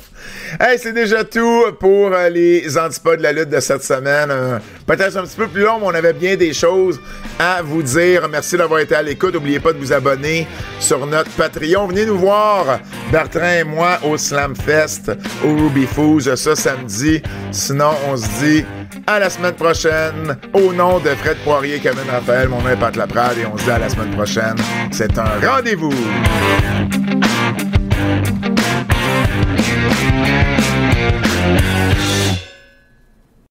Hey, c'est déjà tout pour les antipodes de la lutte de cette semaine. Peut-être un petit peu plus long, mais on avait bien des choses à vous dire. Merci d'avoir été à l'écoute. N'oubliez pas de vous abonner sur notre Patreon. Venez nous voir, Bertrand et moi, au Slamfest, au Ruby Foods, ce samedi. Sinon, on se dit à la semaine prochaine. Au nom de Fred Poirier, Kevin Raphaël, mon nom est Pat Laprade et on se dit à la semaine prochaine. C'est un rendez-vous.